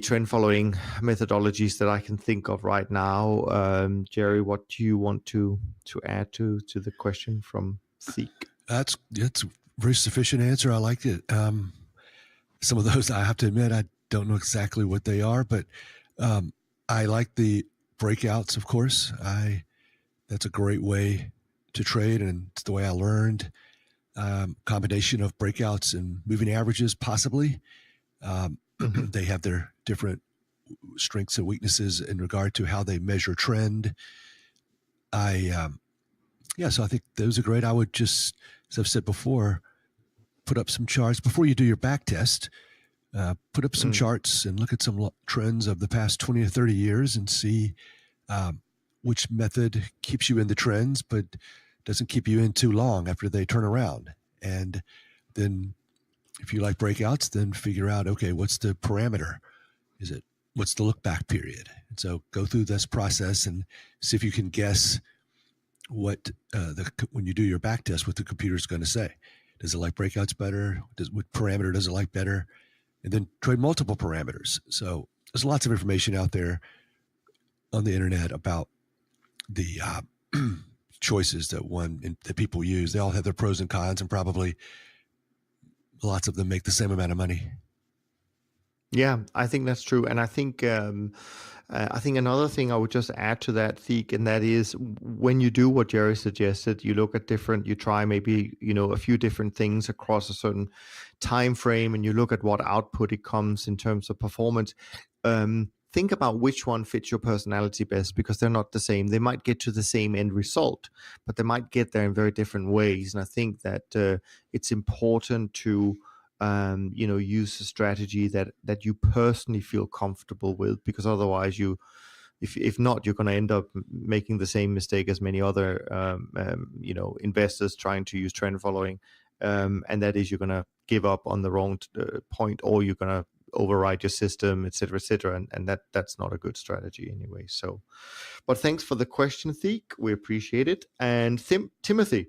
trend following methodologies that I can think of right now. Jerry, what do you want to add to the question from Seek? That's a very sufficient answer. I liked it. Some of those, I have to admit, I don't know exactly what they are, but I like the breakouts, of course. That's a great way to trade, and it's the way I learned. Combination of breakouts and moving averages, possibly. They have their different strengths and weaknesses in regard to how they measure trend. So I think those are great. I would just, as I've said before, put up some charts before you do your back test. Put up some charts and look at some trends of the past 20 or 30 years and see which method keeps you in the trends, but doesn't keep you in too long after they turn around. And then if you like breakouts, then figure out, okay, what's the parameter? What's the look back period? And so go through this process and see if you can guess what when you do your back test, what the computer's going to say. Does it like breakouts better? What parameter does it like better? And then trade multiple parameters. So there's lots of information out there on the internet about the choices that people use. They all have their pros and cons, and probably lots of them make the same amount of money. Yeah, I think that's true. And I think another thing I would just add to that, Theek, and that is when you do what Jerry suggested, you look at you try maybe, a few different things across a certain time frame, and you look at what output it comes in terms of performance. Think about which one fits your personality best, because they're not the same. They might get to the same end result, but they might get there in very different ways. And I think that it's important to use a strategy that you personally feel comfortable with, because otherwise if not, you're going to end up making the same mistake as many other investors trying to use trend following, and that is you're going to give up on the wrong point, or you're going to override your system, etc., and that's not a good strategy anyway. So, but thanks for the question, Theek. We appreciate it. And Timothy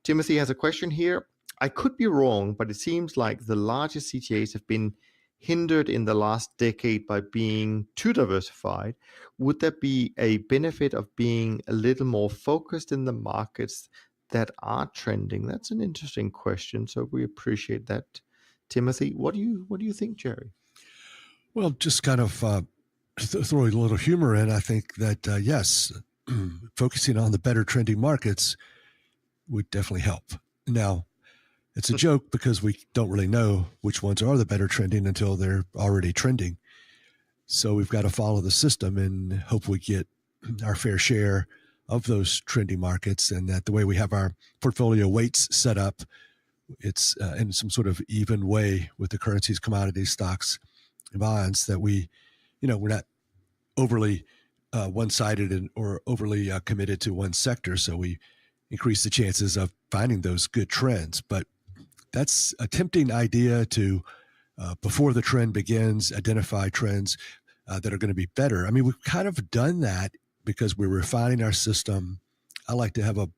has a question here. I could be wrong, but it seems like the largest CTAs have been hindered in the last decade by being too diversified. Would there be a benefit of being a little more focused in the markets that are trending? That's an interesting question. So we appreciate that, Timothy. What do you think, Jerry? Well, just kind of throw a little humor in. I think that yes, focusing on the better trending markets would definitely help. Now, it's a joke because we don't really know which ones are the better trending until they're already trending. So we've got to follow the system and hope we get our fair share of those trending markets, and that the way we have our portfolio weights set up, it's in some sort of even way with the currencies, commodities, stocks, and bonds, that we're not overly one-sided or overly committed to one sector. So we increase the chances of finding those good trends. But that's a tempting idea to, before the trend begins, identify trends that are going to be better. I mean, we've kind of done that because we're refining our system. I like to have a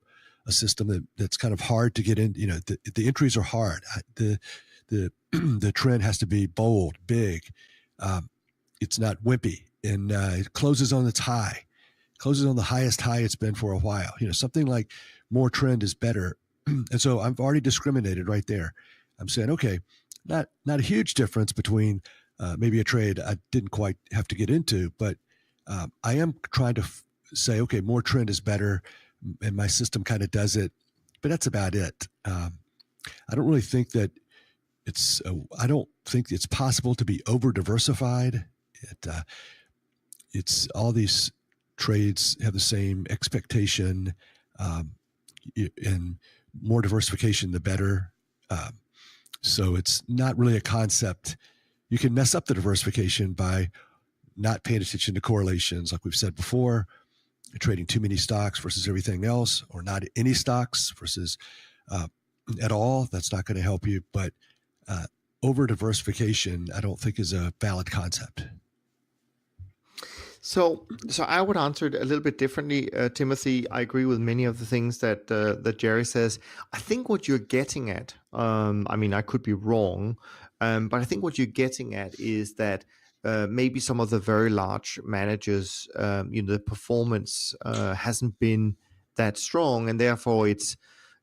system that's kind of hard to get in. The entries are hard. The trend has to be bold, big. It's not wimpy, and it closes on its high, closes on the highest high it's been for a while. Something like more trend is better. And so I've already discriminated right there. I'm saying, okay, not a huge difference between maybe a trade I didn't quite have to get into, but I am trying to say, okay, more trend is better, and my system kind of does it, but that's about it. I don't really think that I don't think it's possible to be over diversified. It's all these trades have the same expectation, and more diversification, the better. So it's not really a concept. You can mess up the diversification by not paying attention to correlations, like we've said before, trading too many stocks versus everything else, or not any stocks versus at all. That's not going to help you. But over diversification, I don't think is a valid concept. So I would answer it a little bit differently, Timothy. I agree with many of the things that Jerry says. I think what you're getting at, I could be wrong, but I think what you're getting at is that maybe some of the very large managers, the performance hasn't been that strong, and therefore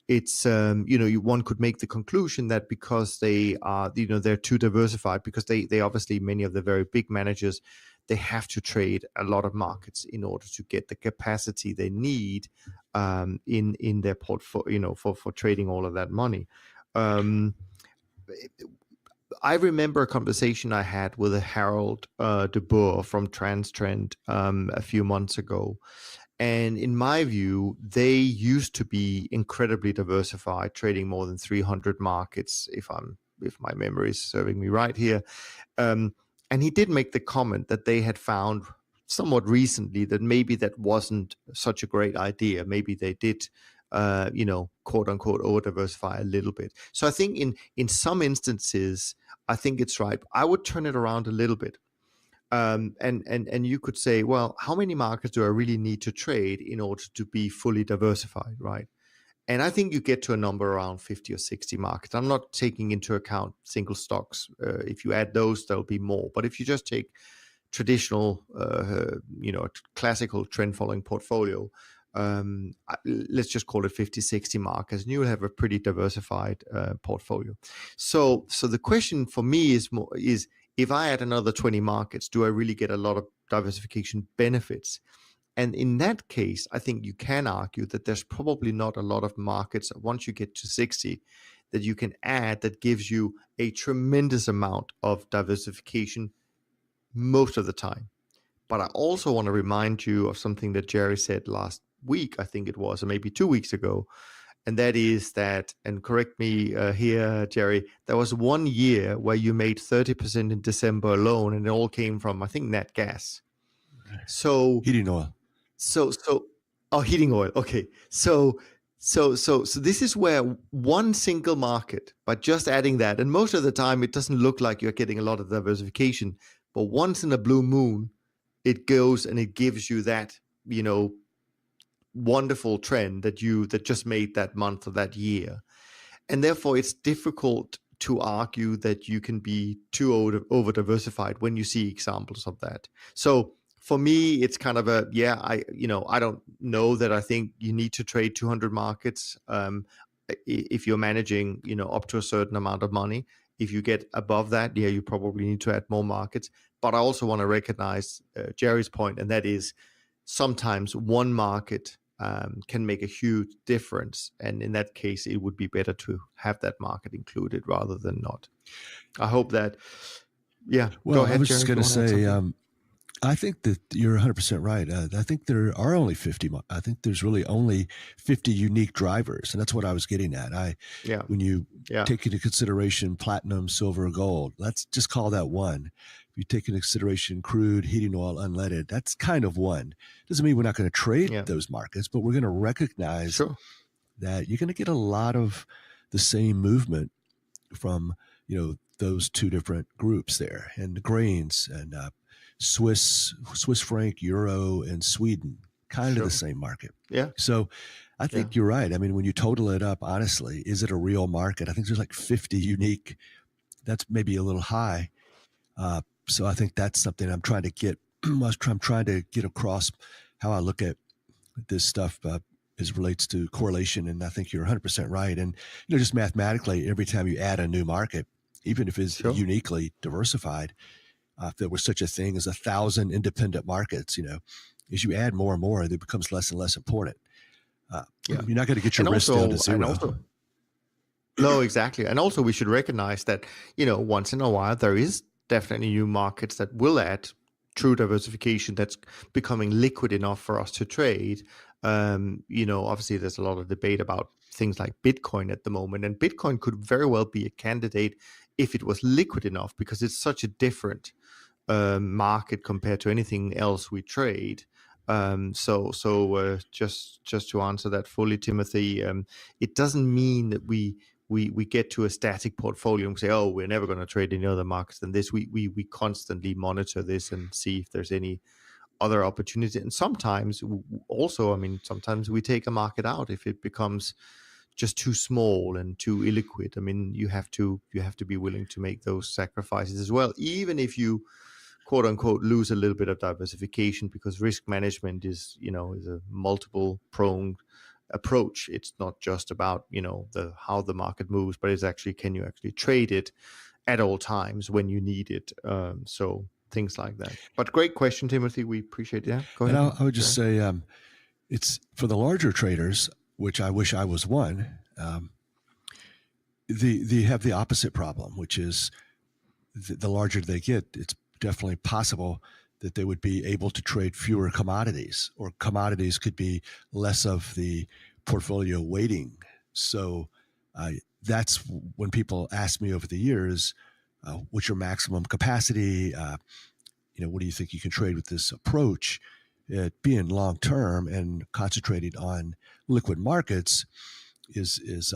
one could make the conclusion that because they are, they're too diversified, because they obviously, many of the very big managers, they have to trade a lot of markets in order to get the capacity they need in their portfolio, for trading all of that money. I remember a conversation I had with a Harold de Boer from TransTrend a few months ago. And in my view, they used to be incredibly diversified, trading more than 300 markets, if my memory is serving me right here. And he did make the comment that they had found somewhat recently that maybe that wasn't such a great idea. Maybe they did, quote unquote, over diversify a little bit. So I think in some instances, I think it's right. I would turn it around a little bit. And you could say, well, how many markets do I really need to trade in order to be fully diversified, right? And I think you get to a number around 50 or 60 markets. I'm not taking into account single stocks. If you add those, there'll be more. But if you just take traditional, classical trend following portfolio, let's just call it 50, 60 markets, and you will have a pretty diversified portfolio. So the question for me is if I add another 20 markets, do I really get a lot of diversification benefits? And in that case, I think you can argue that there's probably not a lot of markets once you get to 60 that you can add that gives you a tremendous amount of diversification most of the time. But I also want to remind you of something that Jerry said last week, I think it was, or maybe 2 weeks ago. And that is that, and correct me here, Jerry, there was 1 year where you made 30% in December alone, and it all came from, I think, Nat Gas. So Heating oil. Heating oil. Okay. So this is where one single market, by just adding that, and most of the time it doesn't look like you're getting a lot of diversification, but once in a blue moon, it goes and it gives you that, wonderful trend that just made that month or that year. And therefore it's difficult to argue that you can be too over diversified when you see examples of that. So for me, it's kind of I don't know that I think you need to trade 200 markets if you're managing, up to a certain amount of money. If you get above that, you probably need to add more markets. But I also want to recognize Jerry's point, and that is sometimes one market can make a huge difference. And in that case, it would be better to have that market included rather than not. I hope that, Well, go ahead, I was Jerry, just going to say, I think that you're 100% right. I think there are only 50. I think there's really only 50 unique drivers. And that's what I was getting at. When you take into consideration platinum, silver, gold, let's just call that one. If you take into consideration crude, heating oil, unleaded, that's kind of one. Doesn't mean we're not going to trade those markets, but we're going to recognize that you're going to get a lot of the same movement from, those two different groups there, and the grains and Swiss franc, euro, and Sweden, kind of the same market. Yeah. So I think you're right. I mean, when you total it up, honestly, is it a real market? I think there's like 50 unique. That's maybe a little high. So I think that's something I'm trying to get. I'm trying to get across how I look at this stuff as relates to correlation. And I think you're 100% right. And, just mathematically, every time you add a new market, even if it's Sure. uniquely diversified, if there was such a thing as 1,000 independent markets, as you add more and more, it becomes less and less important. You're not going to get your risk down to zero. No, exactly. And also we should recognize that, once in a while, there is definitely new markets that will add true diversification that's becoming liquid enough for us to trade. Obviously there's a lot of debate about things like Bitcoin at the moment, and Bitcoin could very well be a candidate if it was liquid enough, because it's such a different market compared to anything else we trade. So just to answer that fully, Timothy, it doesn't mean that we get to a static portfolio and say, oh, we're never going to trade any other markets than this. We constantly monitor this and see if there's any other opportunity. And sometimes sometimes we take a market out if it becomes just too small and too illiquid. You have to be willing to make those sacrifices as well, even if you quote unquote lose a little bit of diversification, because risk management is a multiple pronged approach. It's not just about how the market moves, but it's actually, can you actually trade it at all times when you need it? So things like that. But great question, Timothy. We appreciate it. Yeah, go ahead. And I would just say, it's for the larger traders, which I wish I was one. They have the opposite problem, which is the larger they get, it's definitely possible that they would be able to trade fewer commodities, or commodities could be less of the portfolio weighting. So that's when people ask me over the years, what's your maximum capacity? What do you think you can trade with this approach? Being long-term and concentrated on liquid markets is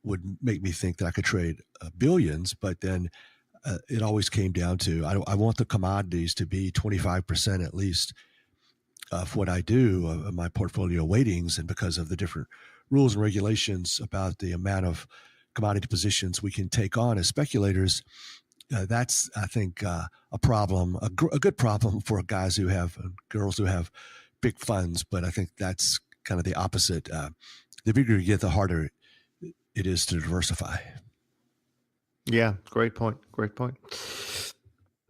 would make me think that I could trade billions, but then it always came down to, I want the commodities to be 25% at least of what I do, of my portfolio weightings. And because of the different rules and regulations about the amount of commodity positions we can take on as speculators, that's, I think, a problem, a good problem for guys who have, girls who have big funds. But I think that's kind of the opposite. The bigger you get, the harder it is to diversify. Yeah, great point.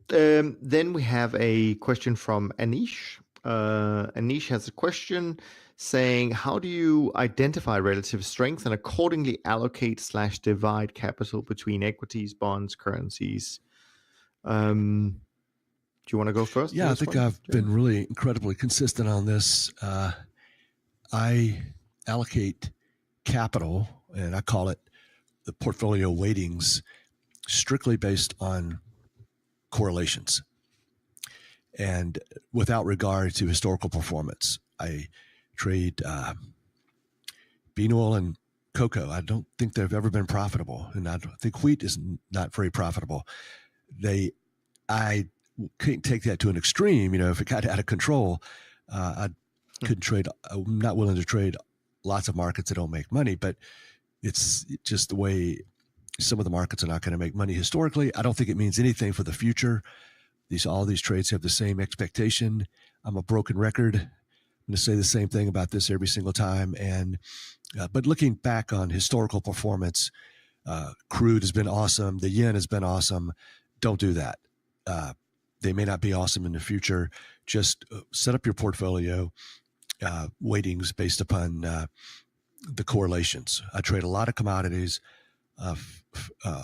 Then we have a question from Anish. Anish has a question saying, how do you identify relative strength and accordingly allocate/divide capital between equities, bonds, currencies? Do you want to go first? Yeah, I think I've been really incredibly consistent on this. I allocate capital, and I call it the portfolio weightings, strictly based on correlations and without regard to historical performance. I trade bean oil and cocoa. I don't think they've ever been profitable, and I think wheat is not very profitable. I can't take that to an extreme. If it got out of control, I couldn't trade. I'm not willing to trade lots of markets that don't make money, but it's just the way some of the markets are not going to make money historically. I don't think it means anything for the future. All these trades have the same expectation. I'm a broken record. I'm going to say the same thing about this every single time. And but looking back on historical performance, crude has been awesome. The yen has been awesome. Don't do that. They may not be awesome in the future. Just set up your portfolio weightings based upon the correlations. I trade a lot of commodities, a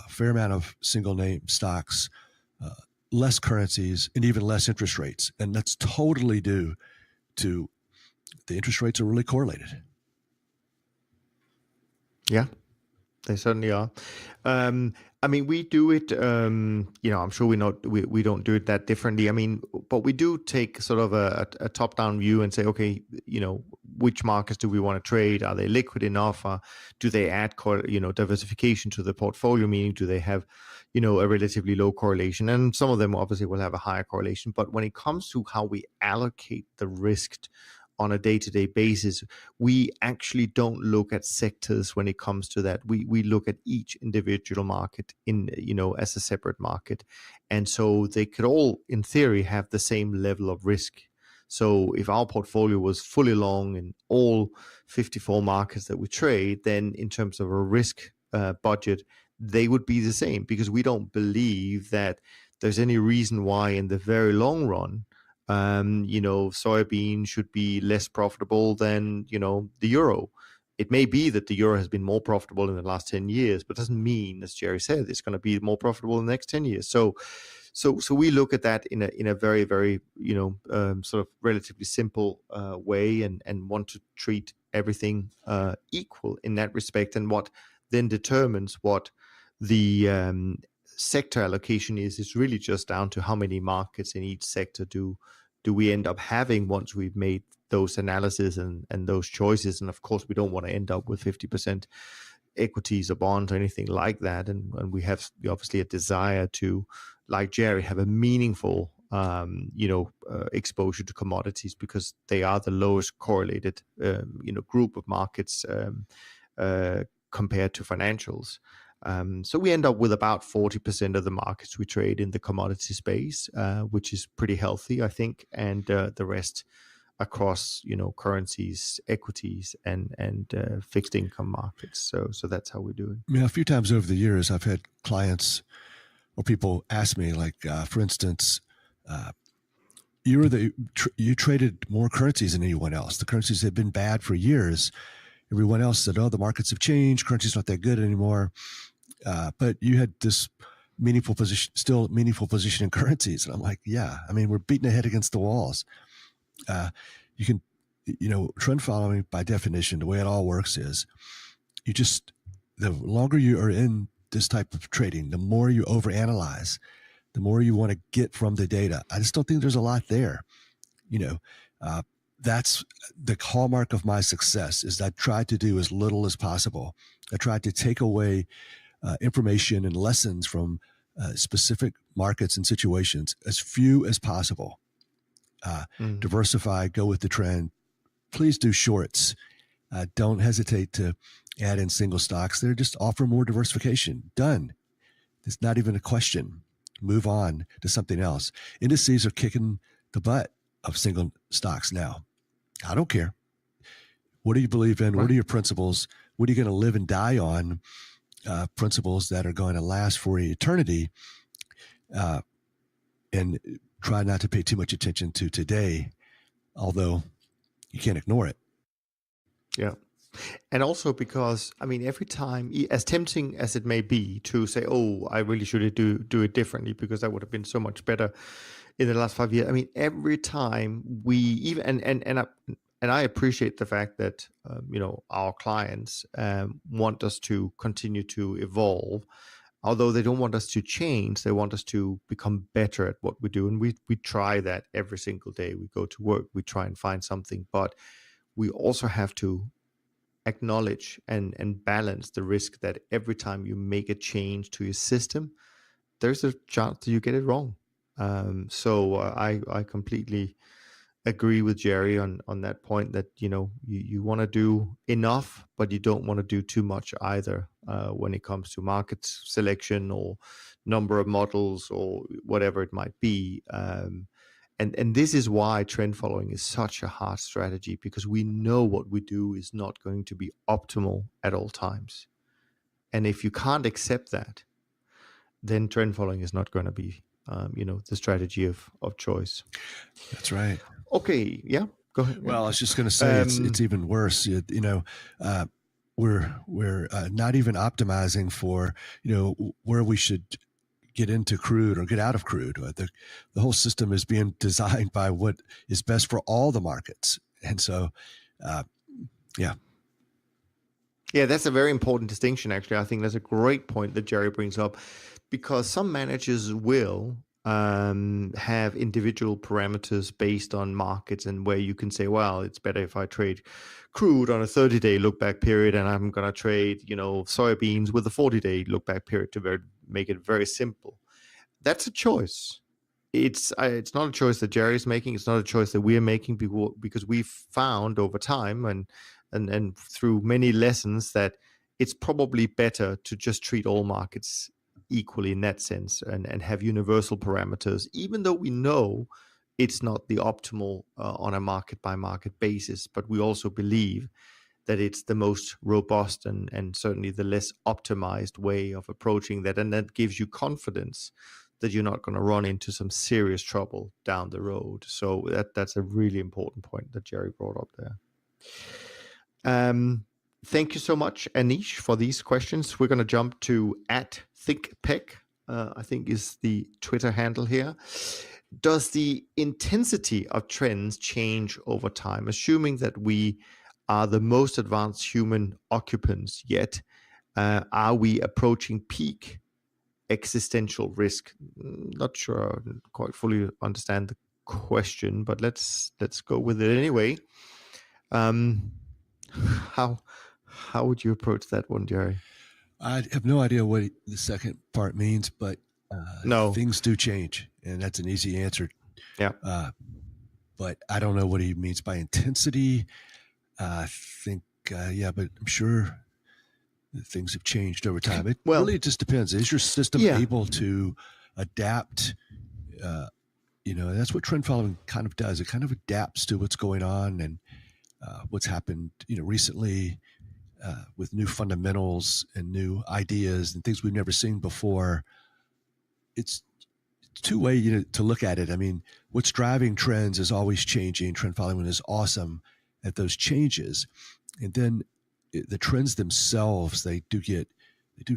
fair amount of single name stocks, less currencies, and even less interest rates. And that's totally due to the interest rates are really correlated. Yeah, they certainly are. We do it, I'm sure we don't do it that differently. But we do take sort of a top-down view and say, okay, which markets do we want to trade? Are they liquid enough? Do they add, diversification to the portfolio? Meaning, do they have, a relatively low correlation? And some of them obviously will have a higher correlation. But when it comes to how we allocate the risk on a day-to-day basis, we actually don't look at sectors when it comes to that. We look at each individual market as a separate market. And so they could all, in theory, have the same level of risk. So if our portfolio was fully long in all 54 markets that we trade, then in terms of a risk budget, they would be the same, because we don't believe that there's any reason why in the very long run, soybean should be less profitable than, the euro. It may be that the euro has been more profitable in the last 10 years, but doesn't mean, as Jerry said, it's going to be more profitable in the next 10 years. So we look at that in a very, very, sort of relatively simple way, and want to treat everything equal in that respect. And what then determines what the sector allocation is really just down to how many markets in each sector do we end up having once we've made those analyses and those choices. And of course, we don't want to end up with 50% equities or bonds or anything like that. And we have obviously a desire to, like Jerry, have a meaningful exposure to commodities, because they are the lowest correlated group of markets compared to financials. So we end up with about 40% of the markets we trade in the commodity space, which is pretty healthy, I think, and the rest across currencies, equities, and fixed income markets. So that's how we do it. Yeah, a few times over the years, I've had clients or people ask me, like, for instance, you traded more currencies than anyone else. The currencies had been bad for years. Everyone else said, "Oh, the markets have changed. Currency's not that good anymore." But you had this meaningful position in currencies. And I'm like, yeah, I mean, we're beating our head against the walls. You can, trend following by definition, the way it all works is the longer you are in this type of trading, the more you overanalyze, the more you want to get from the data. I just don't think there's a lot there. That's the hallmark of my success, is I tried to do as little as possible. I tried to take away information and lessons from specific markets and situations, as few as possible. Diversify, go with the trend. Please do shorts. Don't hesitate to add in single stocks. They're just offer more diversification. Done. It's not even a question. Move on to something else. Indices are kicking the butt of single stocks now. I don't care. What do you believe in? Right. What are your principles? What are you going to live and die on? Principles that are going to last for eternity, and try not to pay too much attention to today, although you can't ignore it. Yeah. And also because, I mean, every time, as tempting as it may be to say, oh, I really should do it differently because that would have been so much better in the last 5 years. I mean, every time we even, and I appreciate the fact that, our clients want us to continue to evolve, although they don't want us to change. They want us to become better at what we do. And we try that every single day. We go to work, we try and find something, but we also have to acknowledge and balance the risk that every time you make a change to your system, there's a chance that you get it wrong. So I completely agree with Jerry on that point, that you want to do enough, but you don't want to do too much either when it comes to market selection or number of models or whatever it might be. And this is why trend following is such a hard strategy, because we know what we do is not going to be optimal at all times. And if you can't accept that, then trend following is not going to be the strategy of choice. That's right. Okay, yeah, go ahead. Well, I was just going to say it's even worse. We're not even optimizing for where we should get into crude or get out of crude. The whole system is being designed by what is best for all the markets, and so yeah, that's a very important distinction. Actually, I think that's a great point that Jerry brings up, because some managers will have individual parameters based on markets, and where you can say, well, it's better if I trade crude on a 30-day look back period, and I'm going to trade, soybeans with a 40-day look back period to make it very simple. That's a choice. It's not a choice that Jerry's making. It's not a choice that we're making, because we've found over time and through many lessons that it's probably better to just treat all markets equally in that sense, and have universal parameters, even though we know it's not the optimal on a market by market basis, but we also believe that it's the most robust and certainly the less optimized way of approaching that. And that gives you confidence that you're not going to run into some serious trouble down the road. So that's a really important point that Jerry brought up there. Thank you so much, Anish, for these questions. We're going to jump to @ThinkPec, I think is the Twitter handle here. Does the intensity of trends change over time? Assuming that we are the most advanced human occupants yet, are we approaching peak existential risk? Not sure I quite fully understand the question, but let's go with it anyway. How would you approach that one, Jerry? I have no idea what the second part means, but no, things do change, and that's an easy answer. Yeah. But I don't know what he means by intensity. I think, yeah, but I'm sure things have changed over time. It really just depends. Is your system able to adapt? That's what trend following kind of does. It kind of adapts to what's going on and what's happened, recently with new fundamentals and new ideas and things we've never seen before. It's two way, to look at it. I mean, what's driving trends is always changing. Trend following is awesome at those changes. And then the trends themselves, they do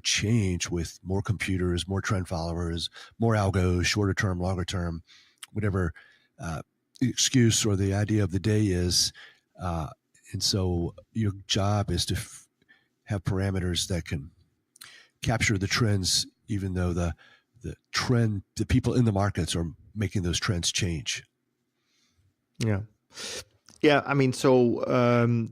change with more computers, more trend followers, more algos, shorter term, longer term, whatever excuse or the idea of the day is. And so your job is to have parameters that can capture the trends, even though the people in the markets are making those trends change. Yeah, I mean, so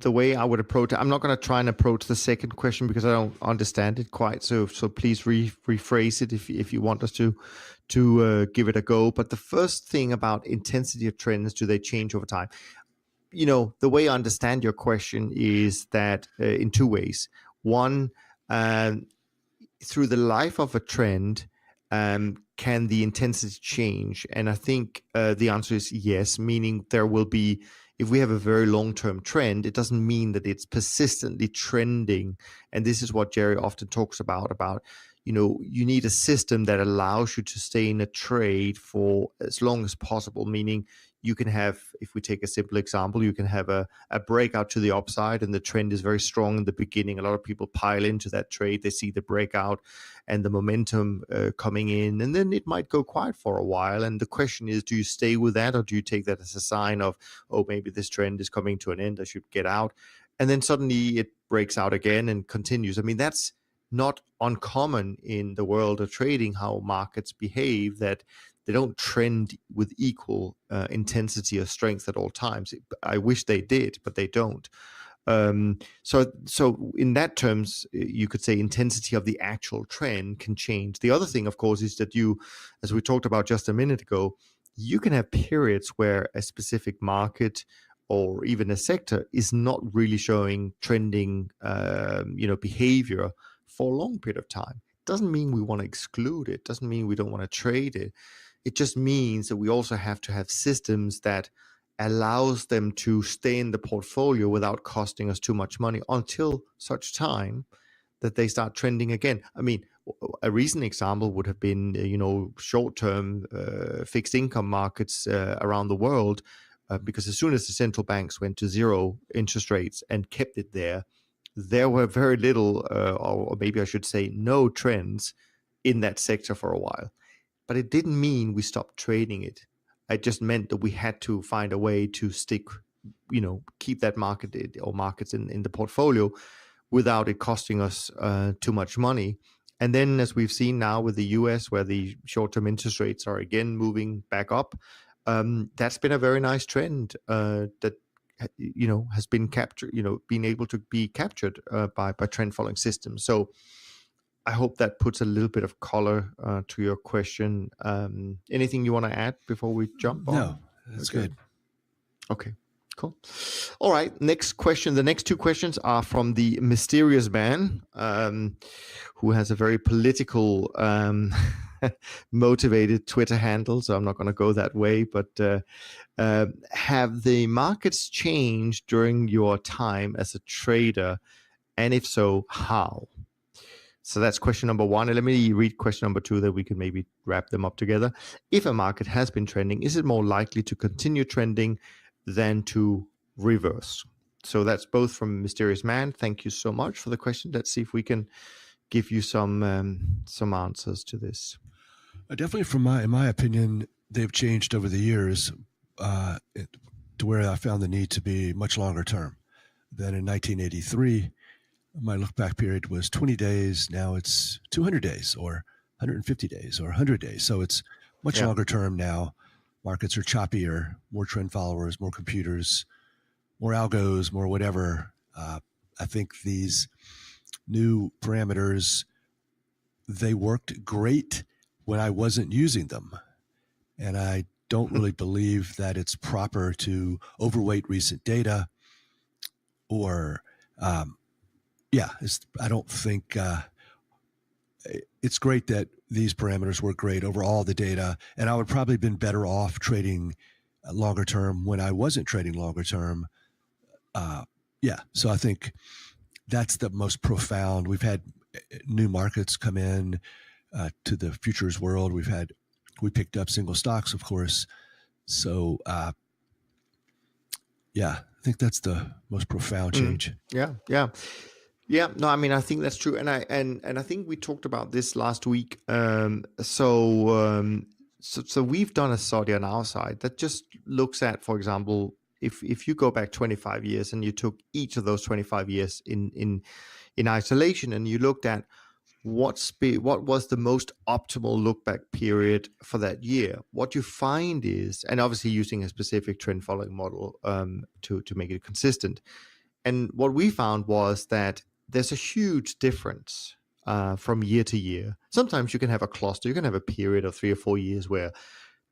the way I would approach it, I'm not going to try and approach the second question because I don't understand it quite. So please rephrase it if you want us to give it a go. But the first thing about intensity of trends, do they change over time? The way I understand your question is that in two ways. One, through the life of a trend, can the intensity change? And I think the answer is yes, meaning there will be, if we have a very long-term trend, it doesn't mean that it's persistently trending. And this is what Jerry often talks about, you need a system that allows you to stay in a trade for as long as possible, meaning you can have, if we take a simple example, you can have a breakout to the upside and the trend is very strong in the beginning. A lot of people pile into that trade. They see the breakout and the momentum coming in, and then it might go quiet for a while. And the question is, do you stay with that or do you take that as a sign of, oh, maybe this trend is coming to an end, I should get out? And then suddenly it breaks out again and continues. I mean, that's not uncommon in the world of trading, how markets behave, that they don't trend with equal intensity or strength at all times. I wish they did, but they don't. So in that terms, you could say intensity of the actual trend can change. The other thing, of course, is that you, as we talked about just a minute ago, you can have periods where a specific market or even a sector is not really showing trending, behavior for a long period of time. Doesn't mean we want to exclude it. Doesn't mean we don't want to trade it. It just means that we also have to have systems that allows them to stay in the portfolio without costing us too much money until such time that they start trending again. I mean, a recent example would have been, short-term fixed income markets around the world, because as soon as the central banks went to zero interest rates and kept it there were very little, or maybe I should say no trends in that sector for a while. But it didn't mean we stopped trading it. It just meant that we had to find a way to stick, keep that market or markets in the portfolio without it costing us too much money. And then, as we've seen now with the US, where the short-term interest rates are again moving back up, that's been a very nice trend that has been captured, being able to be captured by trend following systems. So I hope that puts a little bit of color to your question. Anything you want to add before we jump on? No, that's good. Okay, cool. All right, next question. The next two questions are from the mysterious man, who has a very political motivated Twitter handle, so I'm not going to go that way. But have the markets changed during your time as a trader? And if so, how? So that's question number one. And let me read question number two, that we can maybe wrap them up together. If a market has been trending, is it more likely to continue trending than to reverse? So that's both from Mysterious Man. Thank you so much for the question. Let's see if we can give you some answers to this. Definitely, in my opinion, they've changed over the years to where I found the need to be much longer term. Then in 1983, my look back period was 20 days. Now it's 200 days or 150 days or 100 days. So it's much longer term now. Markets are choppier, more trend followers, more computers, more algos, more whatever. I think these new parameters, they worked great when I wasn't using them. And I don't really believe that it's proper to overweight recent data or, I don't think it's great that these parameters work great over all the data. And I would probably have been better off trading longer term when I wasn't trading longer term. So I think that's the most profound. We've had new markets come in to the futures world. We picked up single stocks, of course. So, I think that's the most profound change. Yeah, no, I mean, I think that's true, and I think we talked about this last week. So we've done a study on our side that just looks at, for example, if you go back 25 years and you took each of those 25 years in isolation, and you looked at what was the most optimal look back period for that year, what you find is, and obviously using a specific trend following model to make it consistent. And what we found was that there's a huge difference from year to year. Sometimes you can have a cluster, you can have a period of 3 or 4 years where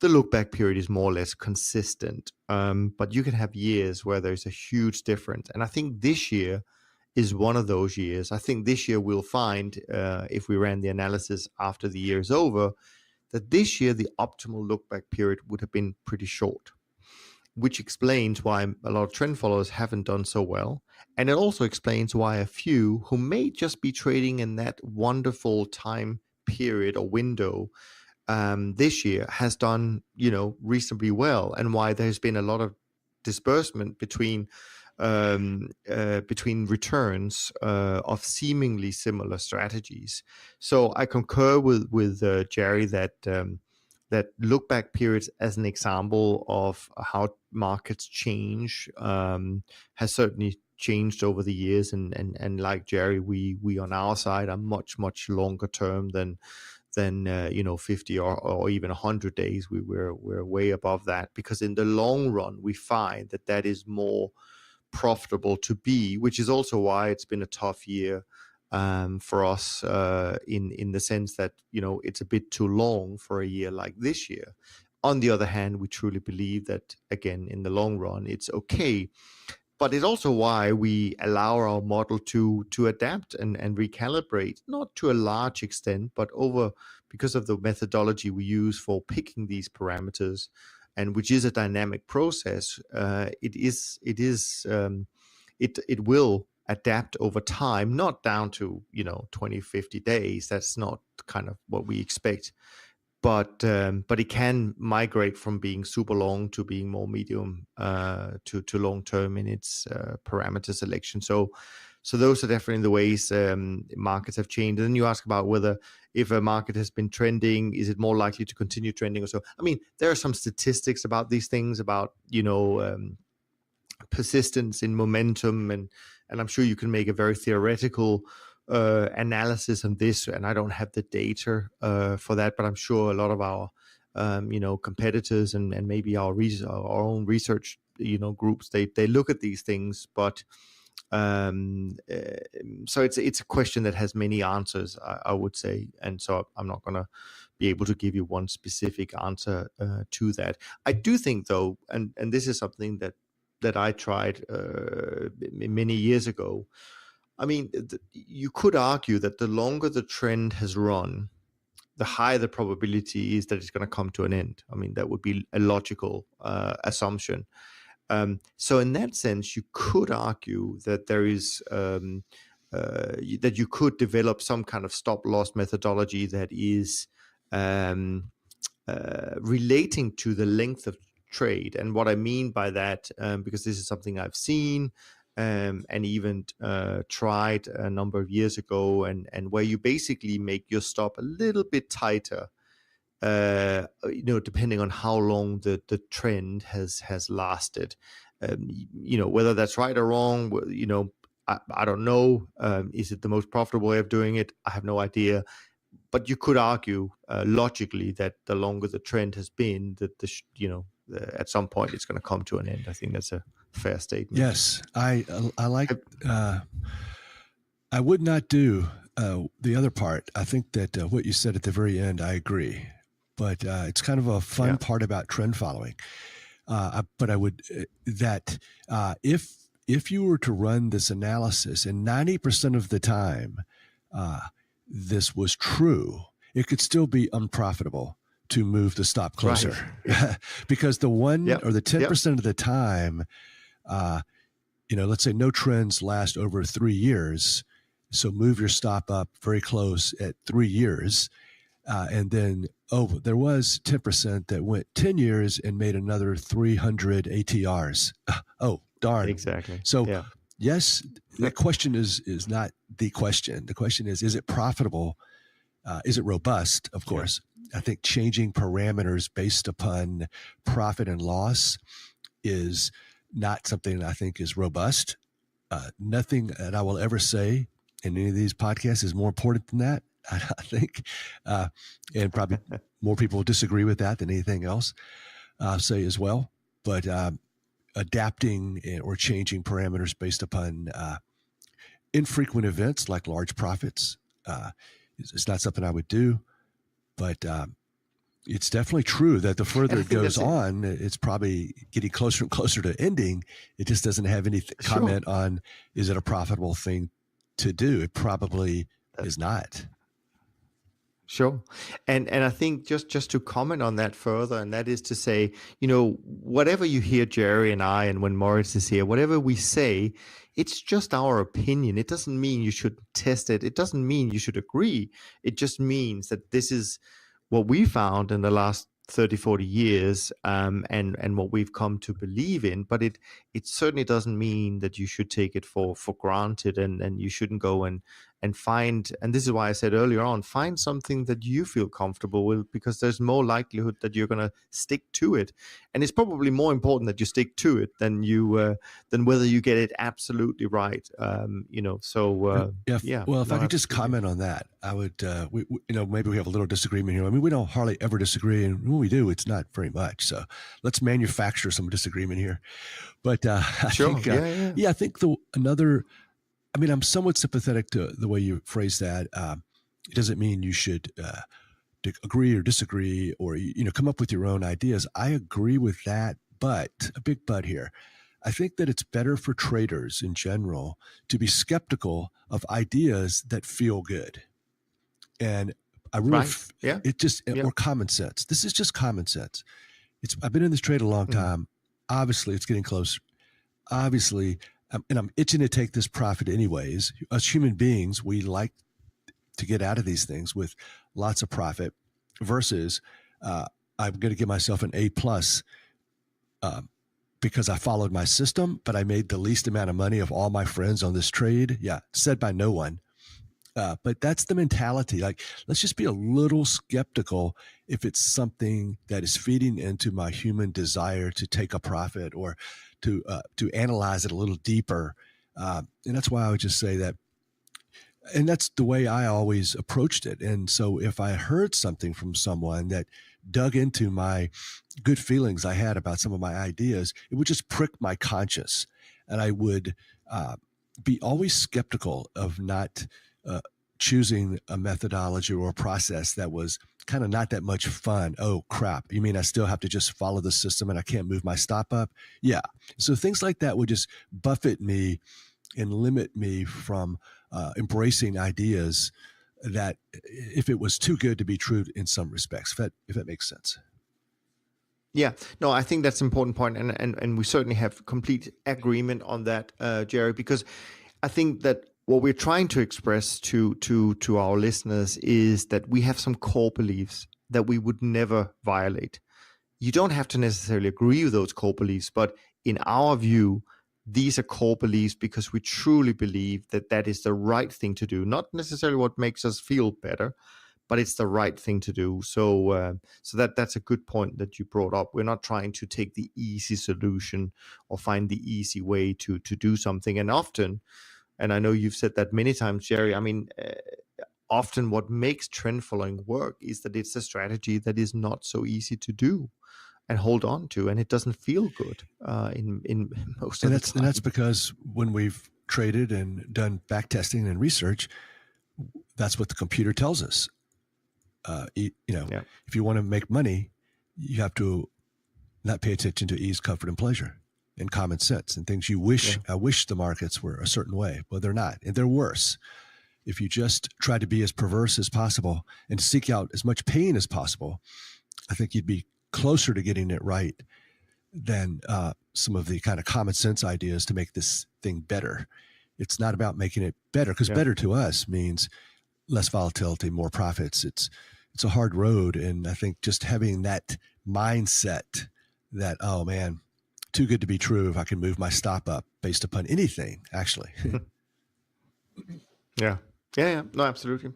the look back period is more or less consistent. But you can have years where there's a huge difference. And I think this year is one of those years. I think this year we'll find, if we ran the analysis after the year is over, that this year the optimal look back period would have been pretty short, which explains why a lot of trend followers haven't done so well. And it also explains why a few who may just be trading in that wonderful time period or window this year has done, reasonably well, and why there's been a lot of disbursement between returns of seemingly similar strategies. So I concur with Jerry that that look back periods as an example of how markets change has certainly changed over the years, and like Jerry, we on our side are much longer term than 50 or even 100 days. We're way above that, because in the long run we find that is more profitable to be, which is also why it's been a tough year for us in the sense that it's a bit too long for a year like this year. On the other hand, we truly believe that, again, in the long run it's okay. But it's also why we allow our model to adapt and recalibrate, not to a large extent, but because of the methodology we use for picking these parameters, and which is a dynamic process. It will adapt over time, not down to 20, 50 days. That's not kind of what we expect. But it can migrate from being super long to being more medium to long term in its parameter selection. So those are definitely the ways markets have changed. And then you ask about whether, if a market has been trending, is it more likely to continue trending or so? I mean, there are some statistics about these things, about persistence in momentum, and I'm sure you can make a very theoretical analysis on this, and I don't have the data for that, but I'm sure a lot of our competitors and maybe our own research groups, they look at these things. But so it's a question that has many answers, I would say, and so I'm not going to be able to give you one specific answer to that. I do think, though, and this is something that I tried many years ago. I mean, you could argue that the longer the trend has run, the higher the probability is that it's going to come to an end. I mean, that would be a logical assumption. So in that sense, you could argue that there is that you could develop some kind of stop loss methodology that is relating to the length of trade. And what I mean by that, because this is something I've seen and even tried a number of years ago, and where you basically make your stop a little bit tighter, depending on how long the trend has lasted. Whether that's right or wrong, I don't know. Is it the most profitable way of doing it? I have no idea. But you could argue logically that the longer the trend has been, that at some point it's going to come to an end. I think that's a fair statement. Yes, I like. I would not do the other part. I think that what you said at the very end, I agree. But it's kind of a fun part about trend following. But I would if you were to run this analysis, and 90% of the time this was true, it could still be unprofitable to move the stop closer, right. Because the 1 or the 10% of the time, let's say no trends last over 3 years. So move your stop up very close at 3 years. And then, there was 10% that went 10 years and made another 300 ATRs. Oh, darn. Exactly. So yes, the question is not the question. The question is it profitable? Is it robust? Of course. I think changing parameters based upon profit and loss is not something that I think is robust. Nothing that I will ever say in any of these podcasts is more important than that, I think. And probably more people disagree with that than anything else say as well. But adapting or changing parameters based upon infrequent events like large profits, it's not something I would do. But it's definitely true that the further it goes on, it's probably getting closer and closer to ending. It just doesn't have any comment on, is it a profitable thing to do? It probably is not. Sure. And I think just to comment on that further, and that is to say, whatever you hear Jerry and I, and when Moritz is here, whatever we say, it's just our opinion. It doesn't mean you should test it. It doesn't mean you should agree. It just means that this is what we found in the last 30, 40 years, and what we've come to believe in. But it certainly doesn't mean that you should take it for granted, and you shouldn't go and find, and this is why I said earlier on, find something that you feel comfortable with, because there's more likelihood that you're going to stick to it. And it's probably more important that you stick to it than whether you get it absolutely right. Well, if I could just comment on that, I would, maybe we have a little disagreement here. I mean, we don't hardly ever disagree, and when we do, it's not very much. So let's manufacture some disagreement here. But I think, I think I'm somewhat sympathetic to the way you phrase that. It doesn't mean you should agree or disagree, or come up with your own ideas. I agree with that, but a big but here. I think that it's better for traders in general to be skeptical of ideas that feel good, and I really or common sense. This is just common sense. I've been in this trade a long time. Obviously, it's getting closer. Obviously. And I'm itching to take this profit anyways. As human beings, we like to get out of these things with lots of profit versus I'm going to give myself an A+ because I followed my system, but I made the least amount of money of all my friends on this trade. Yeah, said by no one. But that's the mentality. Like, let's just be a little skeptical if it's something that is feeding into my human desire to take a profit or to analyze it a little deeper. And that's why I would just say that, and that's the way I always approached it. And so if I heard something from someone that dug into my good feelings I had about some of my ideas, it would just prick my conscience. And I would be always skeptical of not choosing a methodology or a process that was kind of not that much fun. Oh, crap. You mean I still have to just follow the system and I can't move my stop up? Yeah. So things like that would just buffet me and limit me from embracing ideas that if it was too good to be true in some respects, if that makes sense. Yeah, no, I think that's an important point, and we certainly have complete agreement on that, Jerry, because I think that what we're trying to express to our listeners is that we have some core beliefs that we would never violate. You don't have to necessarily agree with those core beliefs, but in our view, these are core beliefs because we truly believe that that is the right thing to do, not necessarily what makes us feel better, but it's the right thing to do. So that's a good point that you brought up. We're not trying to take the easy solution or find the easy way to do something. And often, and I know you've said that many times, Jerry, I mean, often what makes trend following work is that it's a strategy that is not so easy to do and hold on to, and it doesn't feel good in most of the time. And that's because when we've traded and done back testing and research, that's what the computer tells us. If you want to make money, you have to not pay attention to ease, comfort, and pleasure, and common sense, and things you wish. I wish the markets were a certain way, but they're not, and they're worse. If you just try to be as perverse as possible and seek out as much pain as possible, I think you'd be closer to getting it right than some of the kind of common sense ideas to make this thing better. It's not about making it better, because better to us means less volatility, more profits. It's a hard road. And I think just having that mindset that, oh man, too good to be true if I can move my stop up based upon anything, actually. Yeah. No, absolutely.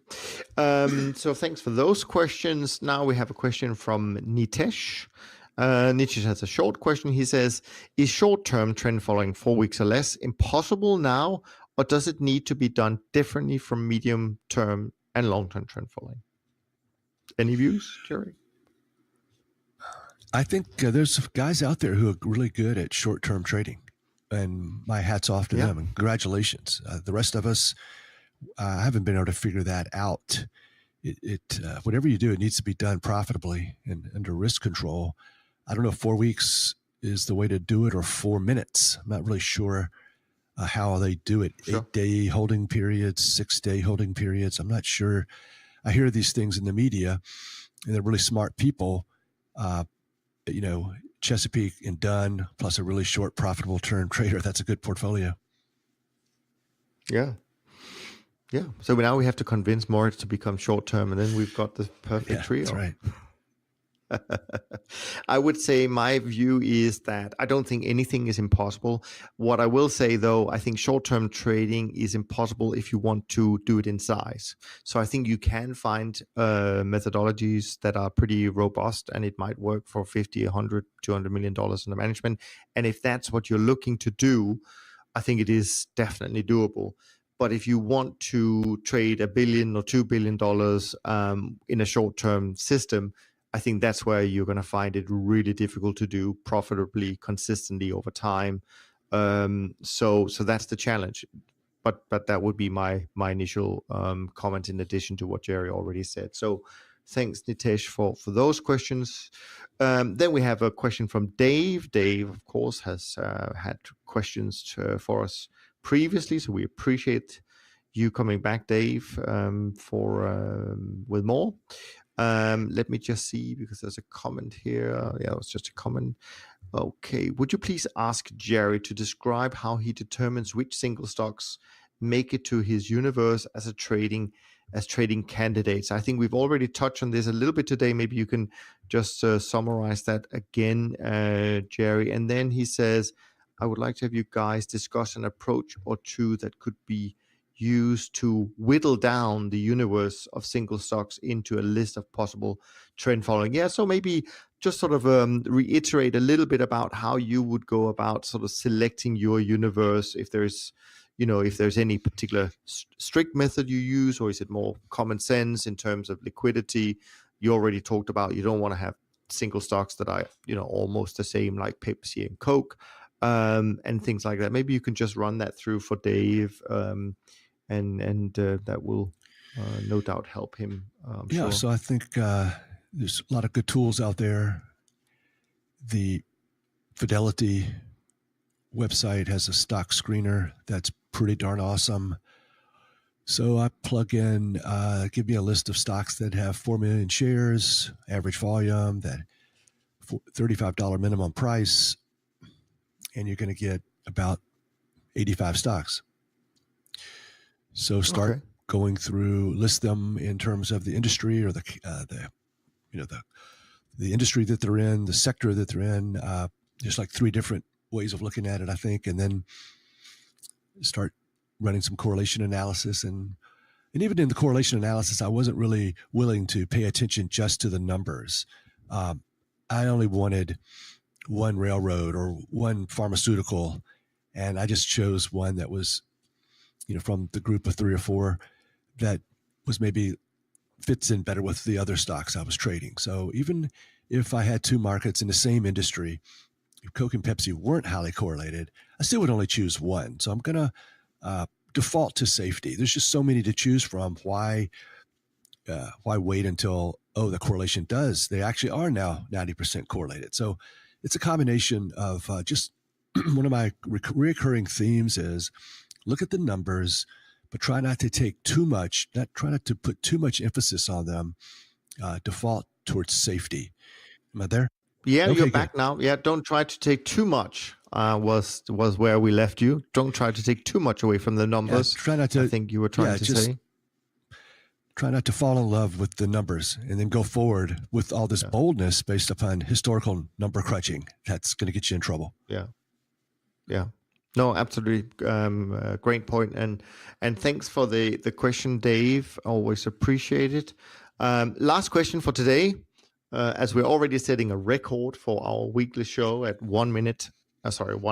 So thanks for those questions. Now we have a question from Nitesh. Nitesh has a short question. He says, is short-term trend following 4 weeks or less impossible now, or does it need to be done differently from medium-term and long-term trend following? Any views, Jerry? I think there's guys out there who are really good at short-term trading, and my hat's off to them, and congratulations. The rest of us, I haven't been able to figure that out. Whatever you do, it needs to be done profitably and under risk control. I don't know if 4 weeks is the way to do it, or 4 minutes. I'm not really sure how they do it. Sure. 8-day holding periods, 6-day holding periods. I'm not sure. I hear these things in the media, and they're really smart people. Chesapeake and Dunn, plus a really short profitable term trader. That's a good portfolio. Yeah. So now we have to convince Moritz to become short term, and then we've got the perfect trio. That's right. I would say my view is that I don't think anything is impossible. What I will say, though, I think short-term trading is impossible if you want to do it in size. So I think you can find methodologies that are pretty robust, and it might work for $50, $100, $200 million under management. And if that's what you're looking to do, I think it is definitely doable. But if you want to trade $1 billion or $2 billion in a short-term system, I think that's where you're going to find it really difficult to do profitably, consistently over time. So that's the challenge. But that would be my initial comment in addition to what Jerry already said. So thanks, Nitesh, for those questions. Then we have a question from Dave. Dave, of course, has had questions for us previously, so we appreciate you coming back, Dave, with more. Let me just see, because there's a comment here. Yeah, it was just a comment. Okay. Would you please ask Jerry to describe how he determines which single stocks make it to his universe as trading candidates? I think we've already touched on this a little bit today. Maybe you can just summarize that again, Jerry. And then he says, I would like to have you guys discuss an approach or two that could be used to whittle down the universe of single stocks into a list of possible trend following. Yeah, so maybe just sort of reiterate a little bit about how you would go about sort of selecting your universe, if there's any particular strict method you use, or is it more common sense in terms of liquidity? You already talked about you don't want to have single stocks that are, almost the same, like Pepsi and Coke, and things like that. Maybe you can just run that through for Dave, and that will no doubt help him. Sure. So I think there's a lot of good tools out there. The Fidelity website has a stock screener that's pretty darn awesome. So I plug in, give me a list of stocks that have 4 million shares, average volume, that $35 minimum price, and you're going to get about 85 stocks. So start going through, list them in terms of the industry or the industry that they're in, the sector that they're in. There's like 3 different ways of looking at it, I think, and then start running some correlation analysis. And even in the correlation analysis, I wasn't really willing to pay attention just to the numbers. I only wanted one railroad or one pharmaceutical, and I just chose one that was, from the group of 3 or 4 that was maybe fits in better with the other stocks I was trading. So even if I had 2 markets in the same industry, if Coke and Pepsi weren't highly correlated, I still would only choose one. So I'm going to default to safety. There's just so many to choose from. Why wait until, the correlation they actually are now 90% correlated. So it's a combination of just one of my recurring themes is look at the numbers, but try not to take too much, try not to put too much emphasis on them, default towards safety. Am I there? Yeah, Okay, you're good. back now. Yeah, don't try to take too much. Was where we left you. Don't try to take too much away from the numbers. Try not to. I think you were trying to say. Try not to fall in love with the numbers, and then go forward with all this boldness based upon historical number crunching. That's going to get you in trouble. Yeah. No, absolutely. Great point. And thanks for the question, Dave. Always appreciate it. Last question for today. As we're already setting a record for our weekly show at 1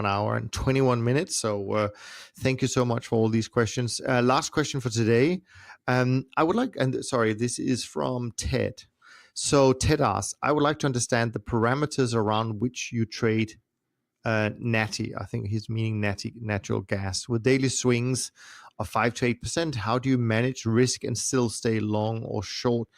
hour and 21 minutes. So thank you so much for all these questions. Last question for today. I would like, this is from Ted. So Ted asks, I would like to understand the parameters around which you trade natty. I think he's meaning natural gas. With daily swings of 5 to 8%, how do you manage risk and still stay long or short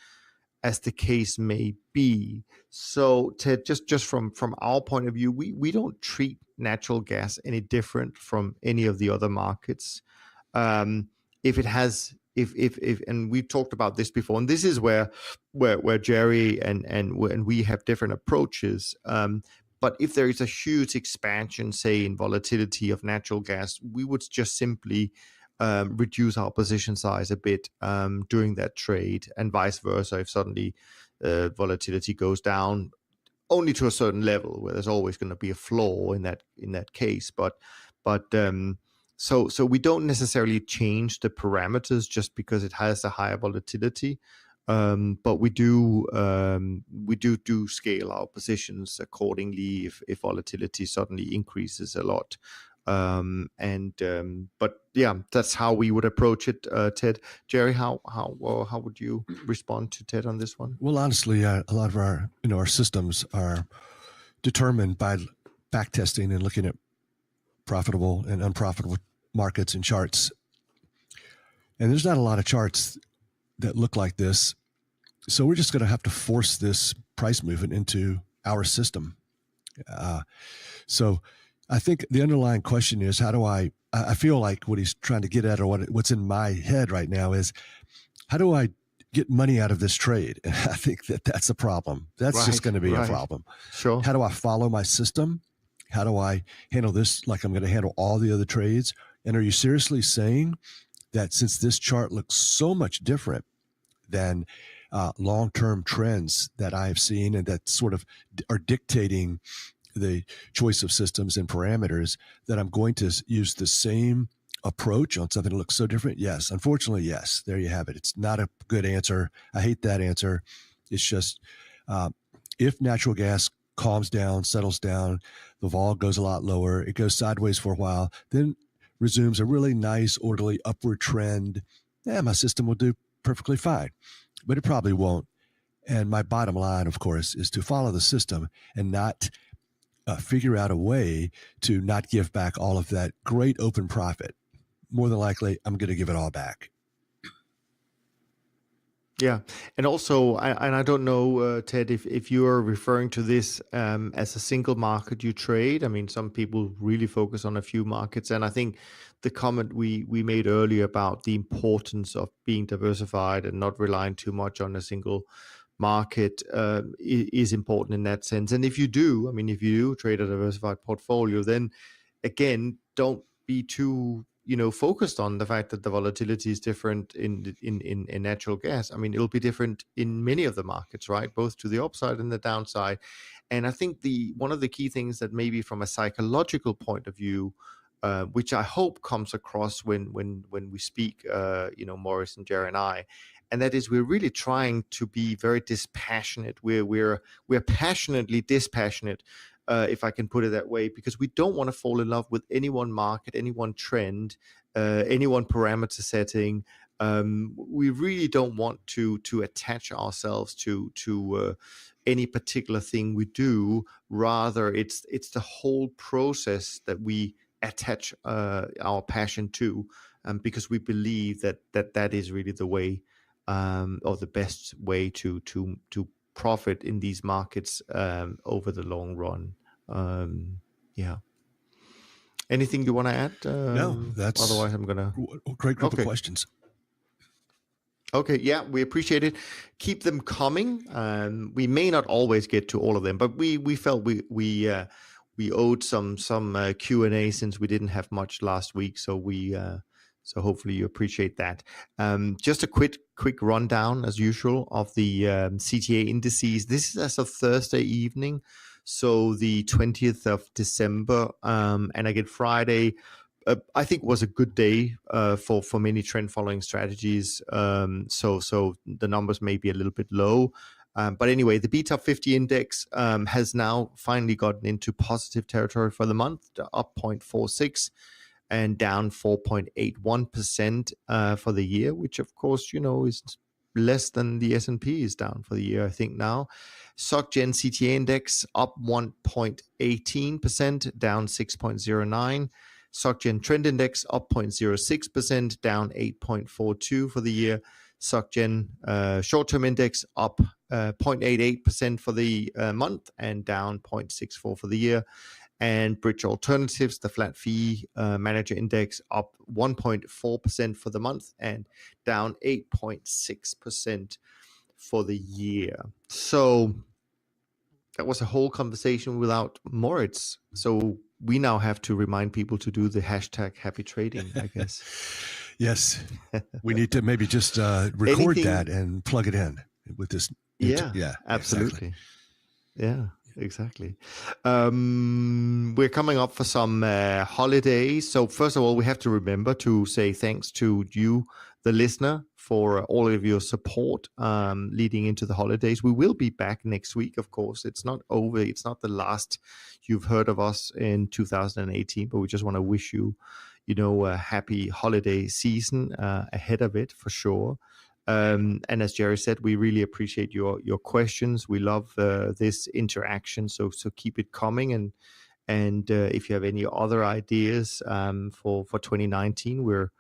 as the case may be? So Ted, just from our point of view, we don't treat natural gas any different from any of the other markets. If it has, if and we talked about this before, and this is where Jerry and we have different approaches. But if there is a huge expansion, say in volatility of natural gas, we would just simply reduce our position size a bit during that trade, and vice versa. If suddenly volatility goes down only to a certain level, where there's always going to be a flaw in that case. So we don't necessarily change the parameters just because it has a higher volatility. But we do scale our positions accordingly if volatility suddenly increases a lot. But yeah, that's how we would approach it, Ted. Jerry, how would you respond to Ted on this one? Well, honestly, a lot of our systems are determined by back testing and looking at profitable and unprofitable markets and charts. And there's not a lot of charts that look like this. So we're just going to have to force this price movement into our system. So I think the underlying question is, how do I feel like what he's trying to get at, or what's in my head right now is, how do I get money out of this trade? And I think that's a problem. That's just going to be a problem. Sure. How do I follow my system? How do I handle this like I'm going to handle all the other trades? And are you seriously saying that since this chart looks so much different than long-term trends that I have seen and that sort of are dictating the choice of systems and parameters, that I'm going to use the same approach on something that looks so different? Yes. Unfortunately, yes. There you have it. It's not a good answer. I hate that answer. It's just if natural gas calms down, settles down, the vol goes a lot lower, it goes sideways for a while, then resumes a really nice, orderly upward trend, my system will do perfectly fine. But it probably won't. And my bottom line, of course, is to follow the system and not figure out a way to not give back all of that great open profit. More than likely, I'm going to give it all back. Yeah, and also, I don't know, Ted, if you are referring to this as a single market you trade. I mean, some people really focus on a few markets, and I think the comment we made earlier about the importance of being diversified and not relying too much on a single market is important in that sense. And if you do, I mean, if you do trade a diversified portfolio, then again, don't be too focused on the fact that the volatility is different in natural gas. I mean, it'll be different in many of the markets, right? Both to the upside and the downside. And I think the one of the key things that maybe from a psychological point of view, which I hope comes across when we speak, Moritz and Jerry and I, and that is we're really trying to be very dispassionate. We're passionately dispassionate, if I can put it that way, because we don't want to fall in love with any one market, any one trend, any one parameter setting. We really don't want to attach ourselves to any particular thing we do. Rather, it's the whole process that we attach our passion to, because we believe that is really the way, or the best way to profit in these markets over the long run. Yeah. Anything you want to add? No, that's otherwise I'm gonna. Great group of questions. Okay, yeah, we appreciate it. Keep them coming. We may not always get to all of them, but we felt we owed some Q&A since we didn't have much last week, so so hopefully you appreciate that. Just a quick rundown, as usual, of the CTA indices. This is as of Thursday evening, so the 20th of December, and again Friday. I think was a good day for many trend following strategies. So the numbers may be a little bit low. But anyway, the BTOP 50 index has now finally gotten into positive territory for the month, up 0.46 and down 4.81% for the year, which of course, is less than the S&P is down for the year, I think now. SocGen CTA index up 1.18%, down 6.09. SocGen Trend Index up 0.06%, down 8.42 for the year. SocGen Short-Term Index up 0.88% for the month and down 0.64 for the year. And Bridge Alternatives, the flat fee manager index, up 1.4% for the month and down 8.6% for the year. So that was a whole conversation without Moritz. So we now have to remind people to do the hashtag happy trading, I guess. Yes. We need to maybe just record that and plug it in with this. Yeah, absolutely. Exactly. Yeah, exactly. We're coming up for some holidays. So first of all, we have to remember to say thanks to you, the listener, for all of your support leading into the holidays. We will be back next week, of course. It's not over. It's not the last you've heard of us in 2018, but we just want to wish you, a happy holiday season ahead of it, for sure. And as Jerry said, we really appreciate your questions. We love this interaction, so keep it coming. And if you have any other ideas for 2019, we're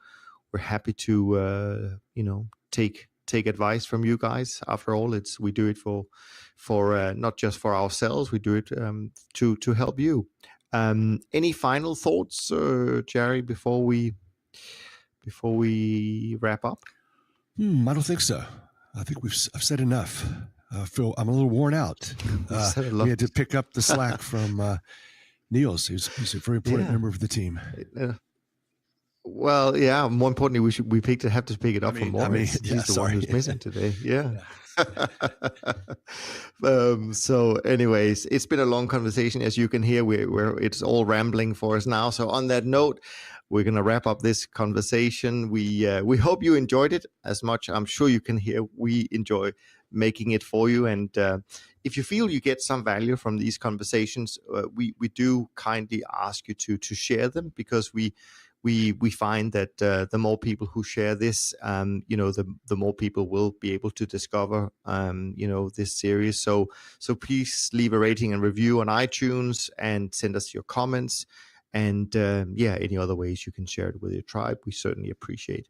happy to take advice from you guys. After all, we do it for not just for ourselves. We do it to help you. Any final thoughts, Jerry, before we wrap up? I don't think so. I think I've said enough. Phil, I'm a little worn out. We had to pick up the slack from Niels. He's a very important member of the team. Well, yeah. More importantly, we have to pick it up from Moritz. He's the one who's missing today. Yeah. So, anyways, it's been a long conversation, as you can hear. Where it's all rambling for us now. So, on that note, we're going to wrap up this conversation. We hope you enjoyed it as much. I'm sure you can hear we enjoy making it for you. And if you feel you get some value from these conversations, we do kindly ask you to share them, because we find that the more people who share this, the more people will be able to discover, this series. So please leave a rating and review on iTunes and send us your comments. And any other ways you can share it with your tribe, we certainly appreciate.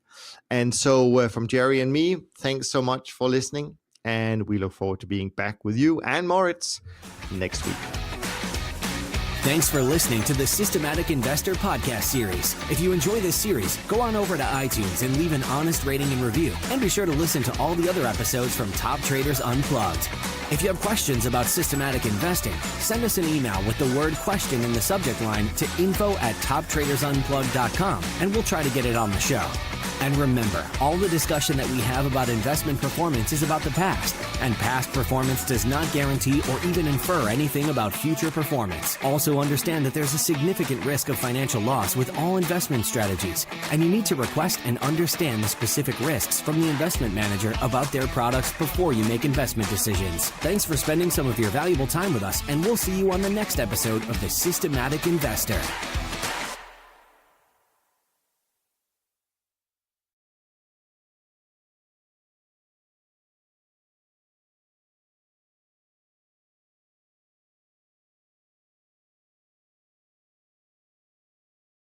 And so from Jerry and me, thanks so much for listening. And we look forward to being back with you and Moritz next week. Thanks for listening to the Systematic Investor podcast series. If you enjoy this series, go on over to iTunes and leave an honest rating and review. And be sure to listen to all the other episodes from Top Traders Unplugged. If you have questions about systematic investing, send us an email with the word question in the subject line to info@toptradersunplugged.com, and we'll try to get it on the show. And remember, all the discussion that we have about investment performance is about the past, and past performance does not guarantee or even infer anything about future performance. Also understand that there's a significant risk of financial loss with all investment strategies, and you need to request and understand the specific risks from the investment manager about their products before you make investment decisions. Thanks for spending some of your valuable time with us, and we'll see you on the next episode of The Systematic Investor.